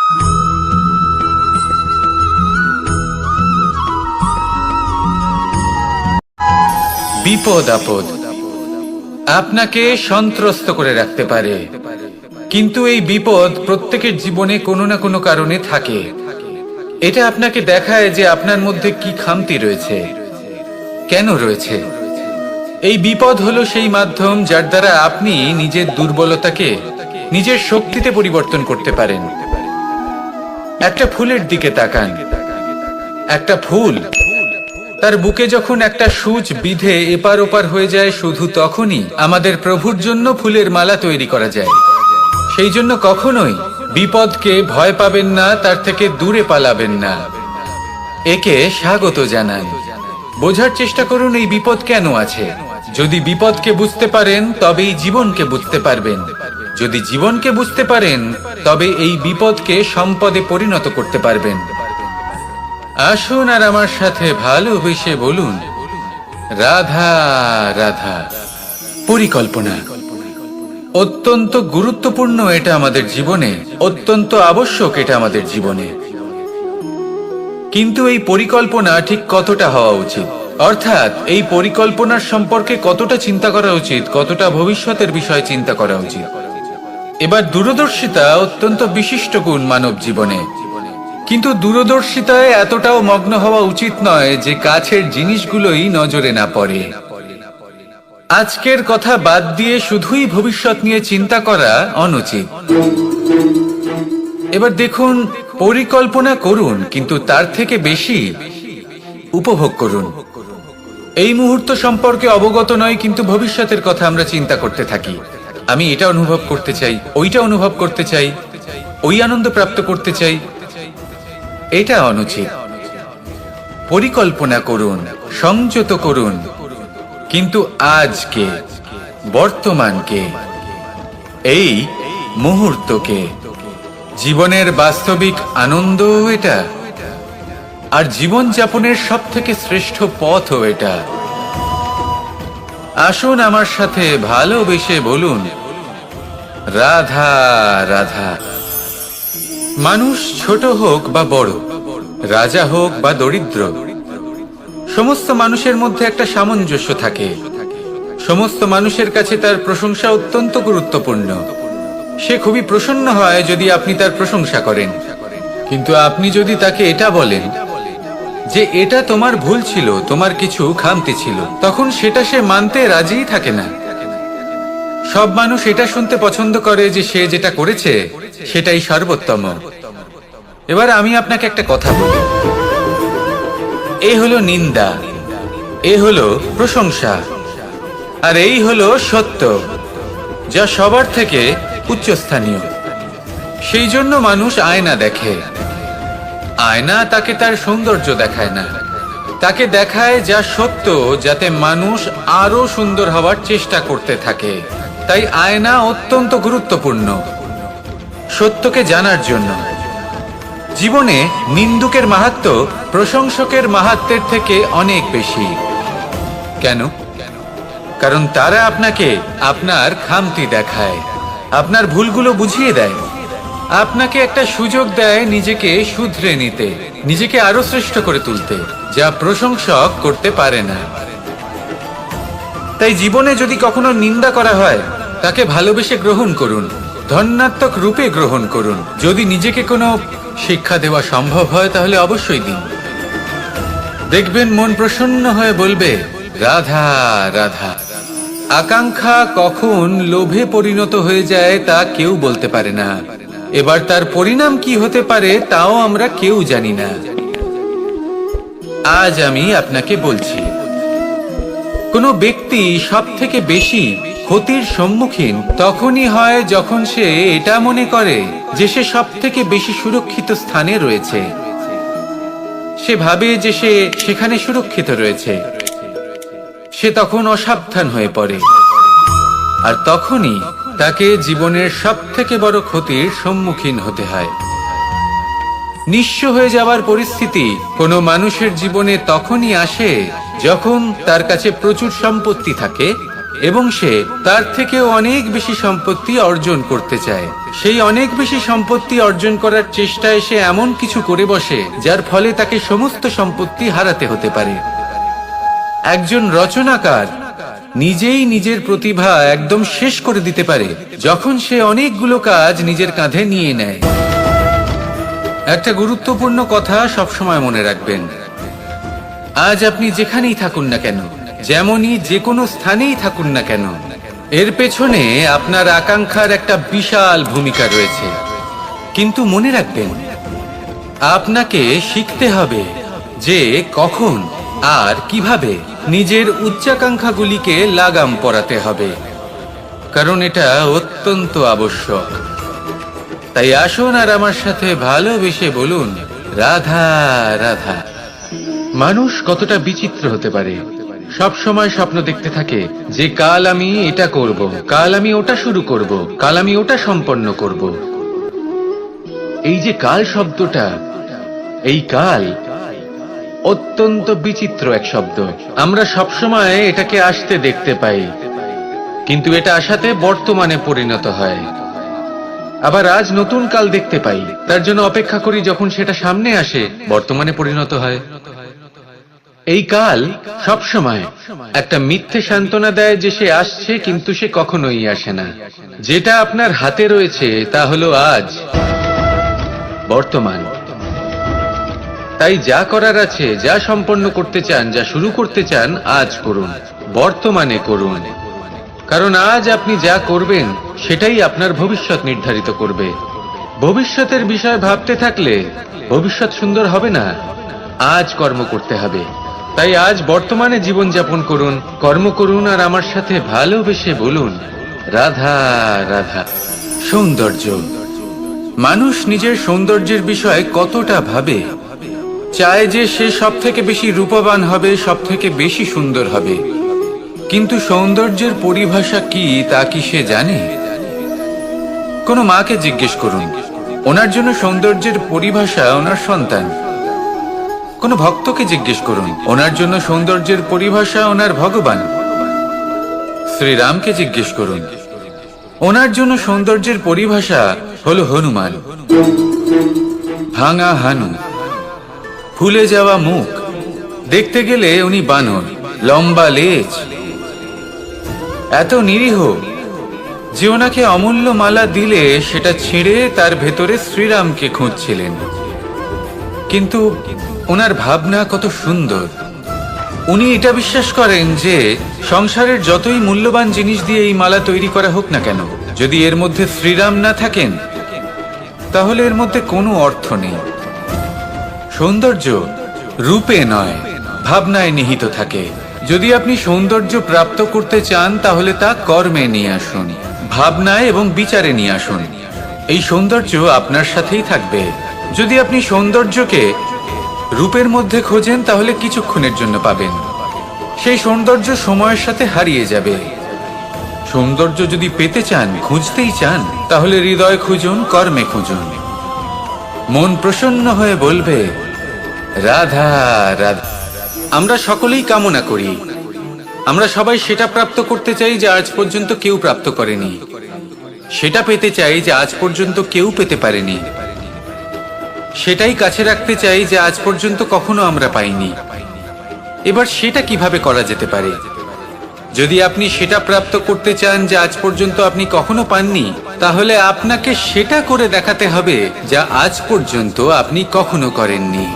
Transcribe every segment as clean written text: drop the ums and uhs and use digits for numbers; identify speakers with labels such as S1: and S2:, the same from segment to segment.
S1: বিপদ আপদ আপনাকে সন্ত্রস্ত করে রাখতে পারে, কিন্তু এই বিপদ প্রত্যেকের জীবনে কোনো না কোনো কারণে থাকে। এটা আপনাকে দেখায় যে আপনার মধ্যে কি খামতি রয়েছে, কেন রয়েছে। এই বিপদ হলো সেই মাধ্যম যার দ্বারা আপনি নিজের দুর্বলতাকে নিজের শক্তিতে পরিবর্তন করতে পারেন। একটা ফুলের দিকে তাকান। একটা ফুল তার বুকে যখন একটা সূচ বিধে এপার ওপার হয়ে যায়, শুধু তখনই আমাদের প্রভুর জন্য ফুলের মালা তৈরি করা যায়। সেই জন্য কখনোই বিপদকে ভয় পাবেন না, তার থেকে দূরে পালাবেন না, একে স্বাগত জানান। বোঝার চেষ্টা করুন এই বিপদ কেন আছে। যদি বিপদকে বুঝতে পারেন তবেই জীবনকে বুঝতে পারবেন। যদি জীবনকে বুঝতে পারেন তবে এই বিপদকে সম্পদে পরিণত করতে পারবেন। আসুন আর আমার সাথে ভালোবেসে বলুন, রাধা রাধা। পরিকল্পনা অত্যন্ত গুরুত্বপূর্ণ, এটা আমাদের জীবনে অত্যন্ত আবশ্যক, এটা আমাদের জীবনে। কিন্তু এই পরিকল্পনা ঠিক কতটা হওয়া উচিত, অর্থাৎ এই পরিকল্পনার সম্পর্কে কতটা চিন্তা করা উচিত, কতটা ভবিষ্যতের বিষয়ে চিন্তা করা উচিত। এবার দূরদর্শিতা অত্যন্ত বিশিষ্ট গুণ মানব জীবনে, কিন্তু দূরদর্শিতায় এতটাও মগ্ন হওয়া উচিত নয় যে কাছের জিনিসগুলোই নজরে না পড়ে। আজকের কথা বাদ দিয়ে শুধুই ভবিষ্যৎ নিয়ে চিন্তা করা অনুচিত। এবার দেখুন, পরিকল্পনা করুন, কিন্তু তার থেকে বেশি উপভোগ করুন। এই মুহূর্ত সম্পর্কে অবগত নয়, কিন্তু ভবিষ্যতের কথা আমরা চিন্তা করতে থাকি। আমি এটা অনুভব করতে চাই, ওইটা অনুভব করতে চাই, ওই আনন্দ প্রাপ্ত করতে চাই। এটা অনুচিত। পরিকল্পনা করুন, সংযত করুন, কিন্তু আজকে, বর্তমানকে, এই মুহূর্তকে। জীবনের বাস্তবিক আনন্দ এটা, আর জীবন যাপনের সব থেকে শ্রেষ্ঠ পথও এটা। আসুন আমার সাথে ভালোবেসে বলুন, রাধা রাধা। মানুষ ছোট হোক বা বড়, রাজা হোক বা দরিদ্র, সমস্ত মানুষের মধ্যে একটা সামঞ্জস্য থাকে। সমস্ত মানুষের কাছে তার প্রশংসা অত্যন্ত গুরুত্বপূর্ণ। সে খুবই প্রসন্ন হয় যদি আপনি তার প্রশংসা করেন, কিন্তু আপনি যদি তাকে এটা বলেন যে এটা তোমার ভুল ছিল, তোমার কিছু খামতি ছিল, তখন সেটা সে মানতে রাজিই থাকে না। সব মানুষ এটা শুনতে পছন্দ করে যে সে যেটা করেছে সেটাই সর্বোত্তম। এবার আমি আপনাকে একটা কথা বলি, এ হলো নিন্দা, এ হলো প্রশংসা, আর এই হলো সত্য, যা সবার থেকে উচ্চস্থানীয়। সেই জন্য মানুষ আয়না দেখে। আয়না তাকে তার সৌন্দর্য দেখায় না, তাকে দেখায় যা সত্য, যাতে মানুষ আরো সুন্দর হওয়ার চেষ্টা করতে থাকে। তাই আয়না অত্যন্ত গুরুত্বপূর্ণ সত্যকে জানার জন্য। জীবনে নিন্দুকের মাহাত্ম্য প্রশংসকের মাহাত্ম্যের থেকে অনেক বেশি। কেন? কারণ তারা আপনাকে আপনার খামতি দেখায়, আপনার ভুলগুলো বুঝিয়ে দেয়, আপনাকে একটা সুযোগ দেয় নিজেকে শুধরে নিতে, নিজেকে আরো শ্রেষ্ঠ করে তুলতে, যা প্রশংসক করতে পারে না। তাই জীবনে যদি কখনো নিন্দা করা হয়, তাকে ভালোবেসে গ্রহণ করুন, ধন্যাত্মক রূপে গ্রহণ করুন। যদি নিজেকে কোনো শিক্ষা দেওয়া সম্ভব হয় তাহলে অবশ্যই দিন। দেখবেন মন প্রসন্ন হয়ে বলবে, রাধা রাধা। আকাঙ্ক্ষা কখন লোভে পরিণত হয়ে যায় তা কেউ বলতে পারে না। এবার তার পরিণাম কি হতে পারে তাও আমরা কেউ জানি না। আজ আমি আপনাকে বলছি, কোনো ব্যক্তি সব থেকে বেশি ক্ষতির সম্মুখীন তখনই হয় যখন সে এটা মনে করে যে সে সব থেকে বেশি সুরক্ষিত স্থানে রয়েছে। সে ভাবে যে সে সেখানে সুরক্ষিত রয়েছে। সে তখন অসাবধান হয়ে পড়ে, আর তখনই তাকে জীবনের সব থেকে বড় ক্ষতির সম্মুখীন হতে হয়। নিঃস্ব হয়ে যাওয়ার পরিস্থিতি কোনো মানুষের জীবনে তখনই আসে যখন তার কাছে প্রচুর সম্পত্তি থাকে, এবং সে তার থেকেও অনেক বেশি সম্পত্তি অর্জন করতে চায়। সেই অনেক বেশি সম্পত্তি অর্জন করার চেষ্টায় সে এমন কিছু করে বসে যার ফলে তাকে সমস্ত সম্পত্তি হারাতে হতে পারে। একজন রচনাকার নিজেই নিজের প্রতিভা একদম শেষ করে দিতে পারে যখন সে অনেকগুলো কাজ নিজের কাঁধে নিয়ে নেয়। একটা গুরুত্বপূর্ণ কথা সবসময় মনে রাখবেন, আজ আপনি যেখানেই থাকুন না কেন, যেমনই যে কোনো স্থানেই থাকুন না কেন, এর পেছনে আপনার আকাঙ্ক্ষার একটা বিশাল ভূমিকা রয়েছে। কিন্তু মনে রাখবেন, আপনাকে শিখতে হবে যে কখন আর কিভাবে নিজের উচ্চাকাঙ্ক্ষাগুলিকে লাগাম পরাতে হবে, কারণ এটা অত্যন্ত আবশ্যক। তাই আসুন আর আমার সাথে ভালোবেসে বলুন, রাধা রাধা। মানুষ কতটা বিচিত্র হতে পারে। সব সময় স্বপ্ন দেখতে থাকে যে কাল আমি এটা করব, কাল আমি ওটা শুরু করব, কাল আমি ওটা সম্পন্ন করব। এই যে কাল শব্দটা, এই কাল অত্যন্ত বিচিত্র এক শব্দ। আমরা সবসময় এটাকে আসতে দেখতে পাই, কিন্তু এটা আসাতে বর্তমানে পরিণত হয়। আবার আজ নতুন কাল দেখতে পাই, তার জন্য অপেক্ষা করি, যখন সেটা সামনে আসে বর্তমানে পরিণত হয়। এই কাল সবসময় একটা মিথ্যে সান্ত্বনা দেয় যে সে আসছে, কিন্তু সে কখনোই আসে না। যেটা আপনার হাতে রয়েছে তা হলো আজ, বর্তমান। তাই যা করার আছে, যা সম্পন্ন করতে চান, যা শুরু করতে চান, আজ করুন, বর্তমানে করুন। কারণ আজ আপনি যা করবেন সেটাই আপনার ভবিষ্যৎ নির্ধারিত করবে। ভবিষ্যতের বিষয় ভাবতে থাকলে ভবিষ্যৎ সুন্দর হবে না। আজ কর্ম করতে হবে। তাই আজ বর্তমানে জীবনযাপন করুন, কর্ম করুন, আর আমার সাথে ভালোবেসে বলুন, রাধা রাধা। সৌন্দর্য। মানুষ নিজের সৌন্দর্যের বিষয়ে কতটা ভাবে, চায় যে সে সব থেকে বেশি রূপবান হবে, সব থেকে বেশি সুন্দর হবে। কিন্তু সৌন্দর্যের পরিভাষা কি তা কি সে জানে? কোনো মাকে জিজ্ঞেস করুন, ওনার জন্য সৌন্দর্যের পরিভাষা ওনার সন্তান। কোনো ভক্তকে জিজ্ঞেস করুন, ওনার জন্য সৌন্দর্যের পরিভাষা ওনার ভগবান। শ্রীরামকে জিজ্ঞেস করুন, ওনার জন্য সৌন্দর্যের পরিভাষা হলো হনুমান। ভাঙা হানু, ফুলে যাওয়া মুখ, দেখতে গেলে উনি বানর, লম্বা লেজ, এত নিরীহ যে ওনাকে অমূল্য মালা দিলে সেটা ছিঁড়ে তার ভেতরে শ্রীরামকে খুঁজছিলেন। কিন্তু ওনার ভাবনা কত সুন্দর। উনি এটা বিশ্বাস করেন যে সংসারের যতই মূল্যবান জিনিস দিয়ে এই মালা তৈরি করা হোক না কেন, যদি এর মধ্যে শ্রীরাম না থাকেন তাহলে এর মধ্যে কোনো অর্থ নেই। সৌন্দর্য রূপে নয়, ভাবনায় নিহিত থাকে। যদি আপনি সৌন্দর্য প্রাপ্ত করতে চান তাহলে তা কর্মে নিয়ে আসুন, ভাবনায় এবং বিচারে নিয়ে আসুন। এই সৌন্দর্য আপনার সাথেই থাকবে। যদি আপনি সৌন্দর্যকে রূপের মধ্যে খোঁজেন তাহলে কিছুক্ষণের জন্য পাবেন, সেই সৌন্দর্য সময়ের সাথে হারিয়ে যাবে। সৌন্দর্য যদি পেতে চান, খুঁজতেই চান, তাহলে হৃদয় খুঁজুন, কর্মে খুঁজুন। মন প্রসন্ন হয়ে বলবে, রাধা রাধা। আমরা সকলেই কামনা করি, আমরা সবাই সেটা প্রাপ্ত করতে চাই যা আজ পর্যন্ত কেউ প্রাপ্ত করেনি, সেটা পেতে চাই যা আজ পর্যন্ত কেউ পেতে পারেনি, সেটাই কাছে রাখতে চাই যা আজ পর্যন্ত কখনো আমরা পাইনি। এবার সেটা কিভাবে করা যেতে পারে? যদি আপনি সেটা প্রাপ্ত করতে চান যা আজ পর্যন্ত আপনি কখনো পাননি, তাহলে আপনাকে সেটা করে দেখাতে হবে যা আজ পর্যন্ত আপনি কখনো করেননি।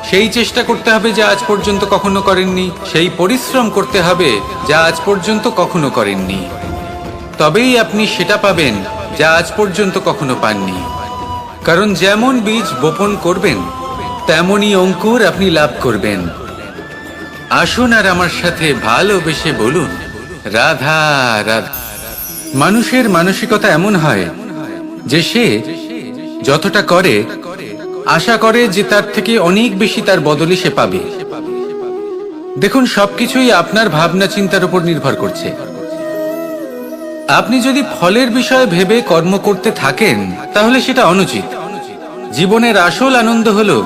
S1: সেই চেষ্টা করতে হবে যা আজ পর্যন্ত কখনো করেননি, সেই পরিশ্রম করতে হবে যা আজ পর্যন্ত কখনো করেননি। তবেই আপনি সেটা পাবেন যা আজ পর্যন্ত কখনো পাননি। কারণ যেমন বীজ বপন করবেন তেমনই অঙ্কুর আপনি লাভ করবেন। আসুন আর আমার সাথে ভালোবেসে বলুন, রাধা রাধা। মানুষের মানসিকতা এমন হয় যে সে যতটা করে আশা করে যে তার থেকে অনেক বেশি তার বদলে সে পাবে। দেখুন, সবকিছুই আপনার ভাবনা চিন্তার উপর নির্ভর করছে। আপনি যদি ফলের বিষয়ে ভেবে কর্ম করতে থাকেন তাহলে সেটা অনুচিত। জীবনের আসল আনন্দ হলো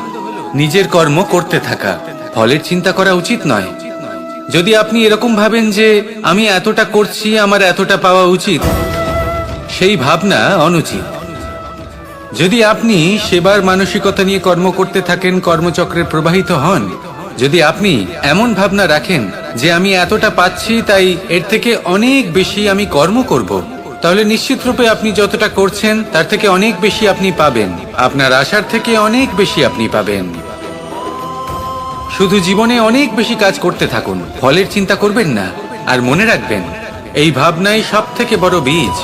S1: নিজের কর্ম করতে থাকা, ফলের চিন্তা করা উচিত নয়। যদি আপনি এরকম ভাবেন যে আমি এতটা করছি, আমার এতটা পাওয়া উচিত, সেই ভাবনা অনুচিত। যদি আপনি সেবার মানসিকতা নিয়ে কর্ম করতে থাকেন, কর্মচক্রে প্রবাহিত হন, যদি আপনি এমন ভাবনা রাখেন যে আমি এতটা পাচ্ছি, তাই এর থেকে অনেক বেশি আমি কর্ম করব, তাহলে নিশ্চিত রূপে আপনি যতটা করছেন তার থেকে অনেক বেশি আপনি পাবেন। আপনার আশার থেকে অনেক বেশি আপনি পাবেন। শুধু জীবনে অনেক বেশি কাজ করতে থাকুন, ফলের চিন্তা করবেন না। আর মনে রাখবেন, এই ভাবনাই সব থেকে বড় বীজ।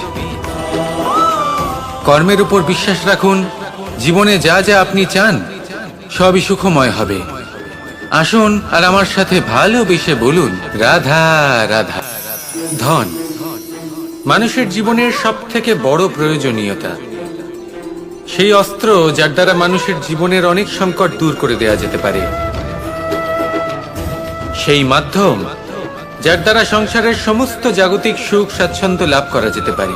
S1: কর্মের উপর বিশ্বাস রাখুন। জীবনে যা যা আপনি চান সবই সুখময় হবে। আসুন আর আমার সাথে ভালোবেসে বলুন, রাধা রাধা। ধন মানুষের জীবনের সব থেকে বড় প্রয়োজনীয়তা, সেই অস্ত্র যার দ্বারা মানুষের জীবনের অনেক সংকট দূর করে দেওয়া যেতে পারে, সেই মাধ্যম যার দ্বারা সংসারের সমস্ত জাগতিক সুখ স্বাচ্ছন্দ্য লাভ করা যেতে পারে।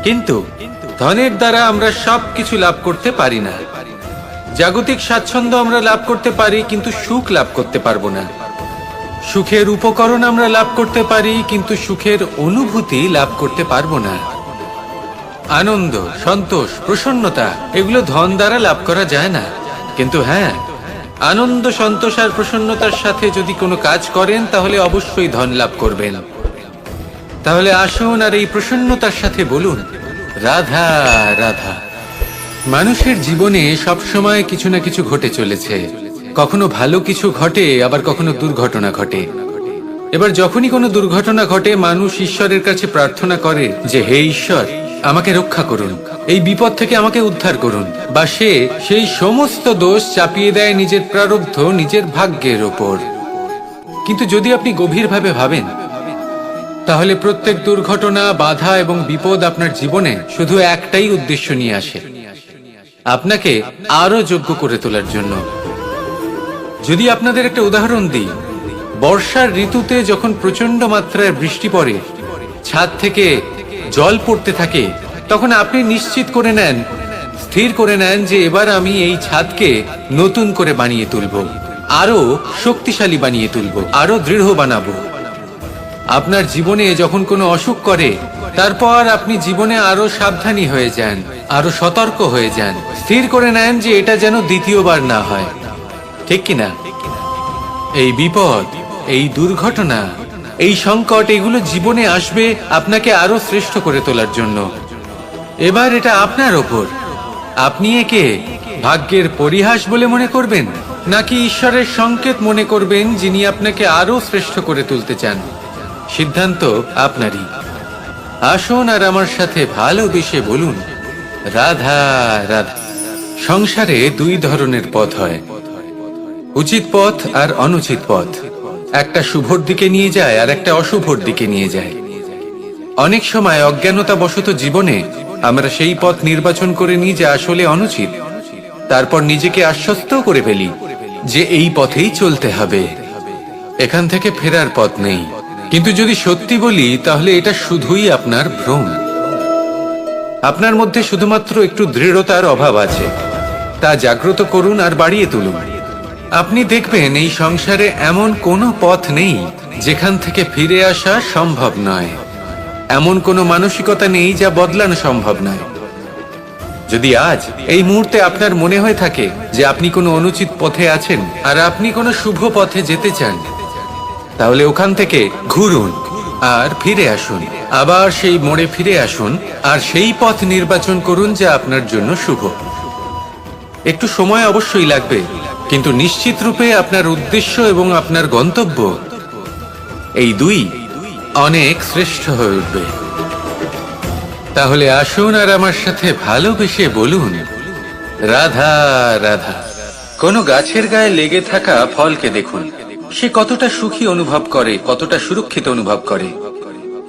S1: কিন্তু ধনের দ্বারা আমরা সবকিছু লাভ করতে পারি না। জাগতিক স্বাচ্ছন্দ্য আমরা লাভ করতে পারি, কিন্তু সুখ লাভ করতে পারবো না। সুখের উপকরণ আমরা লাভ করতে পারি, কিন্তু সুখের অনুভূতি লাভ করতে পারবো না। আনন্দ, সন্তোষ, প্রসন্নতা এগুলো ধন দ্বারা লাভ করা যায় না। কিন্তু হ্যাঁ, আনন্দ, সন্তোষ আর প্রসন্নতার সাথে যদি কোনো কাজ করেন তাহলে অবশ্যই ধন লাভ করবেন। তাহলে আসুন আর এই প্রসন্নতার সাথে বলুন, রাধা রাধা। মানুষের জীবনে সবসময় কিছু না কিছু ঘটে চলেছে। কখনো ভালো কিছু ঘটে, আবার কখনো দুর্ঘটনা ঘটে। এবার যখনই কোনো দুর্ঘটনা ঘটে, মানুষ ঈশ্বরের কাছে প্রার্থনা করে যে হে ঈশ্বর, আমাকে রক্ষা করুন, এই বিপদ থেকে আমাকে উদ্ধার করুন। বা সে সেই সমস্ত দোষ চাপিয়ে দেয় নিজের প্রারব্ধ, নিজের ভাগ্যের ওপর। কিন্তু যদি আপনি গভীরভাবে ভাবেন, তাহলে প্রত্যেক দুর্ঘটনা, বাধা এবং বিপদ আপনার জীবনে শুধু একটাই উদ্দেশ্য নিয়ে আসে, আপনাকে আরো যোগ্য করে তোলার জন্য। যদি আপনাদের একটা উদাহরণ দিই, বর্ষার ঋতুতে যখন প্রচন্ড মাত্রায় বৃষ্টি পড়ে, ছাদ থেকে জল পড়তে থাকে, তখন আপনি নিশ্চিত করে নেন, স্থির করে নেন যে এবার আমি এই ছাদকে নতুন করে বানিয়ে তুলব, আরো শক্তিশালী বানিয়ে তুলব, আরো দৃঢ় বানাবো। আপনার জীবনে যখন কোনো অসুখ করে, তারপর আপনি জীবনে আরো সাবধানী হয়ে যান, আরো সতর্ক হয়ে যান, স্থির করে নেন যে এটা যেন দ্বিতীয়বার না হয়। ঠিক কিনা? এই বিপদ, এই দুর্ঘটনা, এই সংকট, এগুলো জীবনে আসবে আপনাকে আরো শ্রেষ্ঠ করে তোলার জন্য। এবার এটা আপনার ওপর। আপনি একে ভাগ্যের পরিহাস বলে মনে করবেন, নাকি ঈশ্বরের সংকেত মনে করবেন, যিনি আপনাকে আরো শ্রেষ্ঠ করে তুলতে চান। সিদ্ধান্ত আপনারই। আসুন আর আমার সাথে ভালোবেসে বলুন, রাধা রাধা। সংসারে দুই ধরনের পথ হয়, উচিত পথ আর অনুচিত পথ। একটা শুভর দিকে নিয়ে যায় আর একটা অশুভর দিকে নিয়ে যায়। অনেক সময় অজ্ঞানতাবশত জীবনে আমরা সেই পথ নির্বাচন করে নিই যা আসলে অনুচিত। তারপর নিজেকে আশ্বস্ত করে ফেলি যে এই পথেই চলতে হবে, এখান থেকে ফেরার পথ নেই। কিন্তু যদি সত্যি বলি, তাহলে এটা শুধুই আপনার ভ্রম। আপনার মধ্যে শুধুমাত্র একটু দৃঢ়তার অভাব আছে, তা জাগ্রত করুন আর বাড়িয়ে তুলুন। আপনি দেখবেন এই সংসারে এমন কোনো পথ নেই যেখান থেকে ফিরে আসা সম্ভব নয়। এমন কোনো মানসিকতা নেই যা বদলানো সম্ভব নয়। যদি আজ এই মুহূর্তে আপনার মনে হয়ে থাকে যে আপনি কোনো অনুচিত পথে আছেন আর আপনি কোনো শুভ পথে যেতে চান, তাহলে ওখান থেকে ঘুরুন আর ফিরে আসুন, আবার সেই মোড়ে ফিরে আসুন আর সেই পথ নির্বাচন করুন যা আপনার জন্য শুভ। একটু সময় অবশ্যই লাগবে, কিন্তু নিশ্চিত রূপে আপনার উদ্দেশ্য এবং আপনার গন্তব্য এই দুই অনেক শ্রেষ্ঠ হয়ে উঠবে। তাহলে আসুন আর আমার সাথে ভালোবেসে বলুন, রাধা রাধা। কোনো গাছের গায়ে লেগে থাকা ফলকে দেখুন, সে কতটা সুখী অনুভব করে, কতটা সুরক্ষিত অনুভব করে।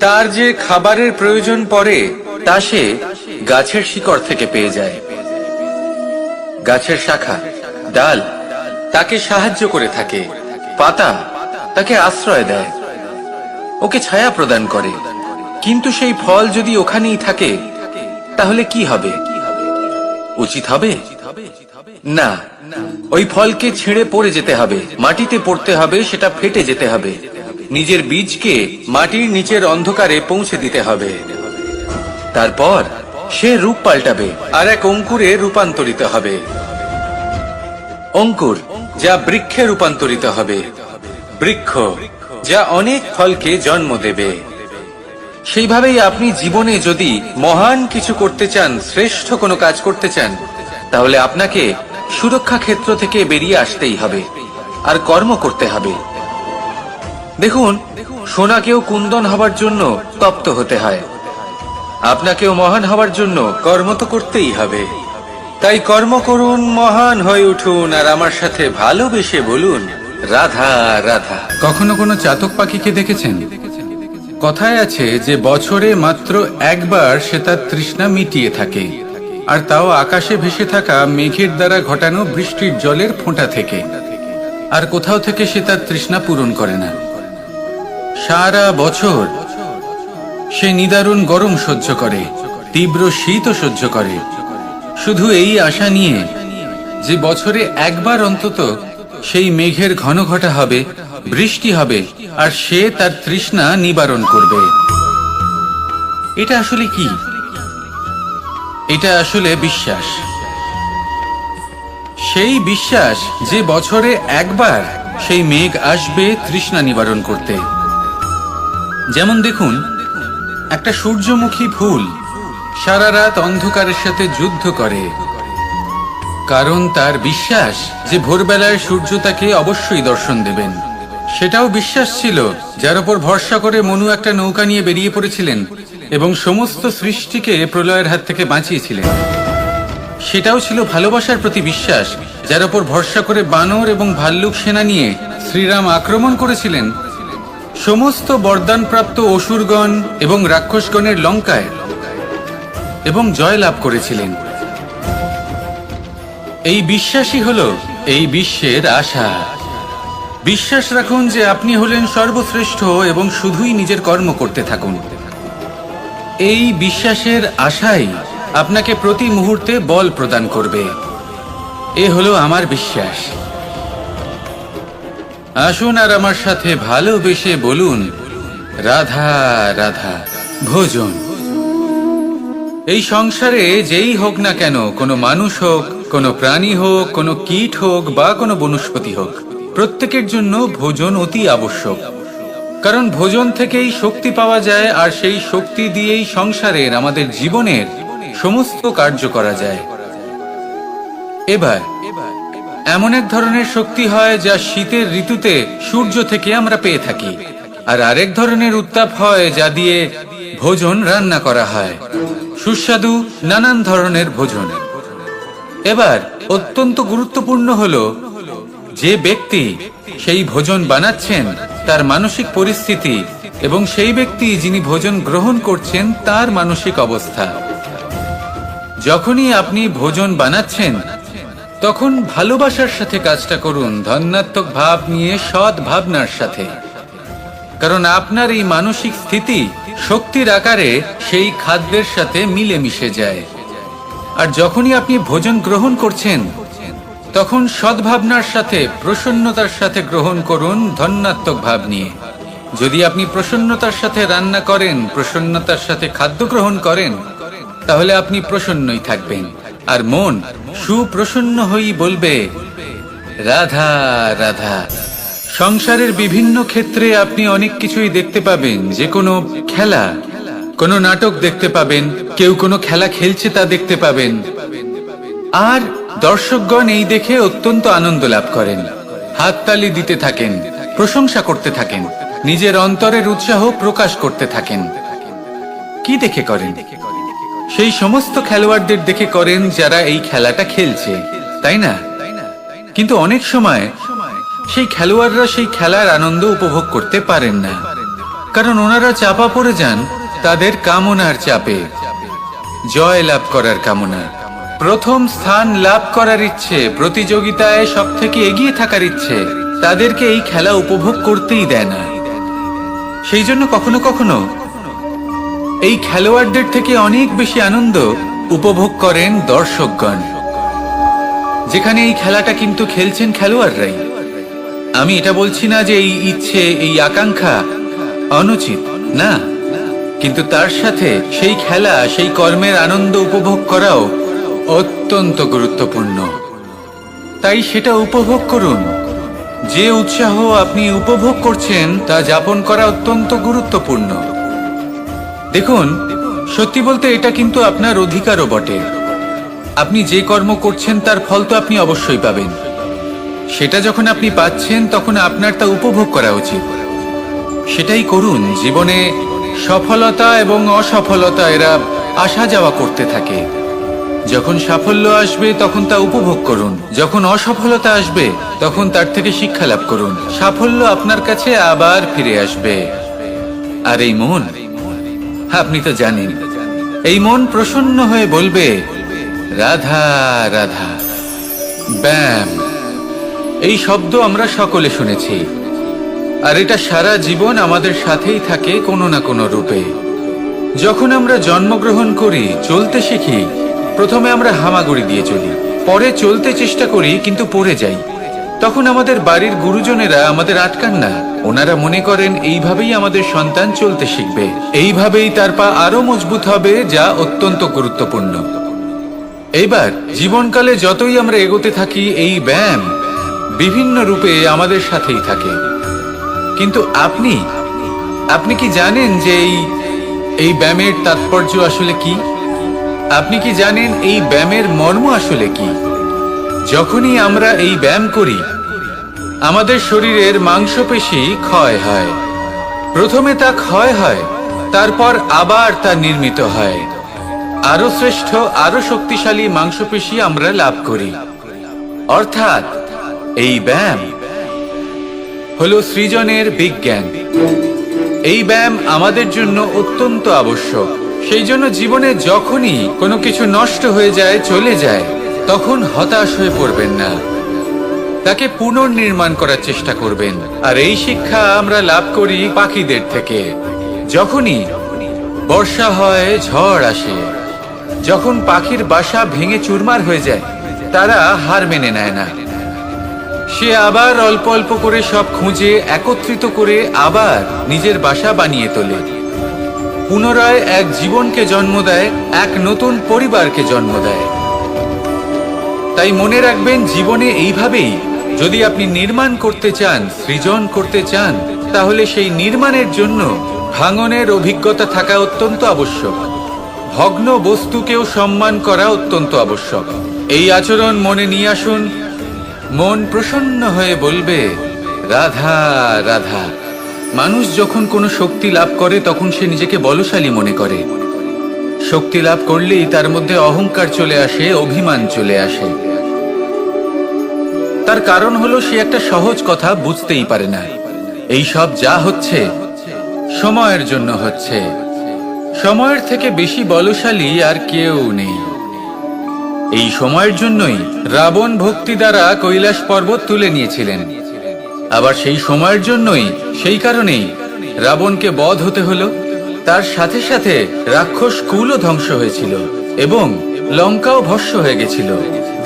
S1: তার যে খাবারের প্রয়োজন পড়ে তা সে গাছের শিকড় থেকে পেয়ে যায়। গাছের শাখা, ডাল তাকে সাহায্য করে থাকে, পাতা তাকে আশ্রয় দেয়, ওকে ছায়া প্রদান করে। কিন্তু সেই ফল যদি ওখানেই থাকে, তাহলে কি হবে? উচিত হবে? না, ওই ফলকে ছিঁড়ে পড়ে যেতে হবে, মাটিতে পড়তে হবে, সেটা ফেটে যেতে হবে, নিজের বীজকে মাটির নিচের অন্ধকারে পৌঁছে দিতে হবে। তারপর সে রূপ পাল্টাবে আর এক অঙ্কুরে রূপান্তরিত হবে, অঙ্কুর যা বৃক্ষে রূপান্তরিত হবে, বৃক্ষ যা অনেক ফলকে জন্ম দেবে। সেইভাবেই আপনি জীবনে যদি মহান কিছু করতে চান, শ্রেষ্ঠ কোনো কাজ করতে চান, তাহলে আপনাকে সুরক্ষা ক্ষেত্র থেকে বেরিয়ে আসতেই হবে আর কর্ম করতে হবে। দেখুন, সোনাকেও কুন্দন হবার জন্য তপ্ত হতে হয়, আপনাকেও মহান হবার জন্য কর্ম তো করতেই হবে। তাই কর্ম করুন, মহান হয়ে উঠুন, আর আমার সাথে ভালোবেসে বলুন, রাধা রাধা। কখনো কোনো চাতক পাখিকে দেখেছেন? কথায় আছে যে বছরে মাত্র একবার সে তার তৃষ্ণা মিটিয়ে থাকে, আর তাও আকাশে ভেসে থাকা মেঘের দ্বারা ঘটানো বৃষ্টির জলের ফোঁটা থেকে। আর কোথাও থেকে সে তার তৃষ্ণা পূরণ করে না। সারা বছর সে নিদারুণ গরম সহ্য করে, তীব্র শীতও সহ্য করে, শুধু এই আশা নিয়ে যে বছরে একবার অন্তত সেই মেঘের ঘন ঘটা হবে, বৃষ্টি হবে, আর সে তার তৃষ্ণা নিবারণ করবে। এটা আসলে কি? এটা আসলে বিশ্বাস। সেই বিশ্বাস যে বছরে একবার সেই মেঘ আসবে তৃষ্ণা নিবারণ করতে। যেমন দেখুন, একটা সূর্যমুখী ফুল সারা রাত অন্ধকারের সাথে যুদ্ধ করে, কারণ তার বিশ্বাস যে ভোরবেলায় সূর্য তাকে অবশ্যই দর্শন দেবেন। সেটাও বিশ্বাস ছিল যার উপর ভরসা করে মনু একটা নৌকা নিয়ে বেরিয়ে পড়েছিলেন এবং সমস্ত সৃষ্টিকে প্রলয়ের হাত থেকে বাঁচিয়েছিলেন। সেটাও ছিল ভালোবাসার প্রতি বিশ্বাস, যার উপর ভরসা করে বানর এবং ভাল্লুক সেনা নিয়ে শ্রীরাম আক্রমণ করেছিলেন সমস্ত বরদানপ্রাপ্ত অসুরগণ এবং রাক্ষসগণের লঙ্কায় এবং জয় লাভ করেছিলেন। এই বিশ্বাসই হলো এই বিশ্বের আশা। বিশ্বাস রাখুন যে আপনি হলেন সর্বশ্রেষ্ঠ এবং শুধুই নিজের কর্ম করতে থাকুন। এই বিশ্বাসের আশাই আপনাকে প্রতি মুহূর্তে বল প্রদান করবে। এ হলো আমার বিশ্বাস। আসুন আর আমার সাথে ভালোবেসে বলুন, রাধা রাধা। ভোজন। এই সংসারে যেই হোক না কেন, কোনো মানুষ হোক, কোনো প্রাণী হোক, কোনো কীট হোক বা কোনো বনস্পতি হোক, প্রত্যেকের জন্য ভোজন অতি আবশ্যক। কারণ ভোজন থেকেই শক্তি পাওয়া যায়, আর সেই শক্তি দিয়েই সংসারের, আমাদের জীবনের সমস্ত কার্য করা যায়। এবার এমন এক ধরনের শক্তি হয় যা শীতের ঋতুতে সূর্য থেকে আমরা পেয়ে থাকি, আর আরেক ধরনের উত্তাপ হয় যা দিয়ে ভোজন রান্না করা হয়, সুস্বাদু নানান ধরনের ভোজন। এবার অত্যন্ত গুরুত্বপূর্ণ হলো যে ব্যক্তি সেই ভোজন বানাচ্ছেন তার মানসিক পরিস্থিতি এবং সেই ব্যক্তি যিনি ভোজন গ্রহণ করছেন তার মানসিক অবস্থা। যখনই আপনি ভোজন বানাচ্ছেন তখন ভালোবাসার সাথে কাজটা করুন, ধন্যাত্মক ভাব নিয়ে, সৎ ভাবনার সাথে। কারণ আপনার এই মানসিক স্থিতি শক্তির আকারে সেই খাদ্যের সাথে মিলে মিশে যায়। আর যখনই আপনি ভোজন গ্রহণ করছেন তখন সদ্ভাবনার সাথে, প্রসন্নতার সাথে গ্রহণ করুন, ধন্যাত্মক ভাব নিয়ে। যদি আপনি প্রসন্নতার সাথে রান্না করেন, প্রসন্নতার সাথে খাদ্য গ্রহণ করেন, তাহলে আপনি প্রসন্নই থাকবেন, আর মন সুপ্রসন্ন হয়েই বলবে, রাধা রাধা। সংসারের বিভিন্ন ক্ষেত্রে আপনি অনেক কিছুই দেখতে পাবেন। যে কোনো খেলা, কোনো নাটক দেখতে পাবেন, কেউ কোনো খেলা খেলছে তা দেখতে পাবেন, আর দর্শকগণ এই দেখে অত্যন্ত আনন্দ লাভ করেন, হাততালি দিতে থাকেন, প্রশংসা করতে থাকেন, নিজের অন্তরের উৎসাহ প্রকাশ করতে থাকেন। কি দেখে করেন? সেই সমস্ত খেলোয়াড়দের দেখে করেন যারা এই খেলাটা খেলছে, তাই না? কিন্তু অনেক সময় সেই খেলোয়াড়রা সেই খেলার আনন্দ উপভোগ করতে পারেন না, কারণ ওনারা চাপা পড়ে যান তাদের কামনার চাপে, জয় লাভ করার কামনা, প্রথম স্থান লাভ করার ইচ্ছে, প্রতিযোগিতায় সব থেকে এগিয়ে থাকার ইচ্ছে তাদেরকে এই খেলা উপভোগ করতেই দেয় না। সেই জন্য কখনো কখনো এই খেলোয়াড়দের থেকে অনেক বেশি আনন্দ উপভোগ করেন দর্শকগণ। যেখানে এই খেলাটা কিন্তু খেলছেন খেলোয়াড়রাই। আমি এটা বলছি না যে এই ইচ্ছে, এই আকাঙ্ক্ষা অনুচিত না, কিন্তু তার সাথে সেই খেলা, সেই কর্মের আনন্দ উপভোগ করাও অত্যন্ত গুরুত্বপূর্ণ। তাই সেটা উপভোগ করুন। যে উৎসাহ আপনি উপভোগ করছেন তা যাপন করা অত্যন্ত গুরুত্বপূর্ণ। দেখুন, সত্যি বলতে এটা কিন্তু আপনার অধিকারও বটে। আপনি যে কর্ম করছেন তার ফল তো আপনি অবশ্যই পাবেন। সেটা যখন আপনি পাচ্ছেন তখন আপনার তা উপভোগ করা উচিত। সেটাই করুন। জীবনে সফলতা এবং অসফলতা এরা আসা যাওয়া করতে থাকে। যখন সাফল্য আসবে তখন তা উপভোগ করুন, যখন অসফলতা আসবে তখন তার থেকে শিক্ষা লাভ করুন। সাফল্য আপনার কাছে আবার ফিরে আসবে। আর এই মন, আপনি তো জানেন, এই মন প্রসন্ন হয়ে বলবে রাধা রাধা। ব্যায়াম, এই শব্দ আমরা সকলে শুনেছি, আর এটা সারা জীবন আমাদের সাথেই থাকে কোনো না কোনো রূপে। যখন আমরা জন্মগ্রহণ করি, চলতে শিখি, প্রথমে আমরা হামাগুড়ি দিয়ে চলি, পরে চলতে চেষ্টা করি কিন্তু পড়ে যাই। তখন আমাদের বাড়ির গুরুজনেরা আমাদের আটকান না। ওনারা মনে করেন এইভাবেই আমাদের সন্তান চলতে শিখবে, এইভাবেই তার পা আরো মজবুত হবে, যা অত্যন্ত গুরুত্বপূর্ণ। এইবার জীবনকালে যতই আমরা এগোতে থাকি, এই ব্যায়াম বিভিন্ন রূপে আমাদের সাথেই থাকে। কিন্তু আপনি কি জানেন যে এই ব্যায়ামের তাৎপর্য আসলে কি? আপনি কি জানেন এই ব্যায়ামের মর্ম আসলে কি? যখনই আমরা এই ব্যায়াম করি, আমাদের শরীরের মাংসপেশি ক্ষয় হয়। প্রথমে তা ক্ষয় হয়, তারপর আবার তা নির্মিত হয়। আরো শ্রেষ্ঠ, আরো শক্তিশালী মাংসপেশি আমরা লাভ করি। অর্থাৎ এই ব্যায়াম হলো সৃজনের বিজ্ঞান। এই ব্যায়াম আমাদের জন্য অত্যন্ত আবশ্যক। সেই জন্য জীবনে যখনই কোনো কিছু নষ্ট হয়ে যায়, চলে যায়, তখন হতাশ হয়ে পড়বেন না, তাকে পুনর্নির্মাণ করার চেষ্টা করবেন। আর এই শিক্ষা আমরা লাভ করি পাখিদের থেকে। যখনই বর্ষা হয়, ঝড় আসে, যখন পাখির বাসা ভেঙে চুরমার হয়ে যায়, তারা হার মেনে নেয় না। সে আবার অল্প অল্প করে সব খুঁজে একত্রিত করে আবার নিজের বাসা বানিয়ে তোলে। পুনরায় এক জীবনকে জন্ম দেয়, এক নতুন পরিবারকে জন্ম দেয়। তাই মনে রাখবেন, জীবনে এইভাবেই যদি আপনি নির্মাণ করতে চান, সৃজন করতে চান, তাহলে সেই নির্মাণের জন্য ভাঙনের অভিজ্ঞতা থাকা অত্যন্ত আবশ্যক। ভগ্ন বস্তুকেও সম্মান করা অত্যন্ত আবশ্যক। এই আচরণ মনে নিয়ে আসুন। মন প্রসন্ন হয়ে বলবে রাধা রাধা। মানুষ যখন কোনো শক্তি লাভ করে তখন সে নিজেকে বলশালী মনে করে। শক্তি লাভ করলেই তার মধ্যে অহংকার চলে আসে, অভিমান চলে আসে। তার কারণ হলো সে একটা সহজ কথা বুঝতেই পারে না। এই সব যা হচ্ছে সময়ের জন্য হচ্ছে। সময়ের থেকে বেশি বলশালী আর কেউ নেই। এই সময়ের জন্যই রাবণ ভক্তি দ্বারা কৈলাস পর্বত তুলে নিয়েছিলেন। আবার সেই সময়ের জন্যই, সেই কারণেই রাবণকে বধ হতে হলো। তার সাথে সাথে রাক্ষস কুলও ধ্বংস হয়েছিল এবং লঙ্কাও ভস্ম হয়ে গেছিল।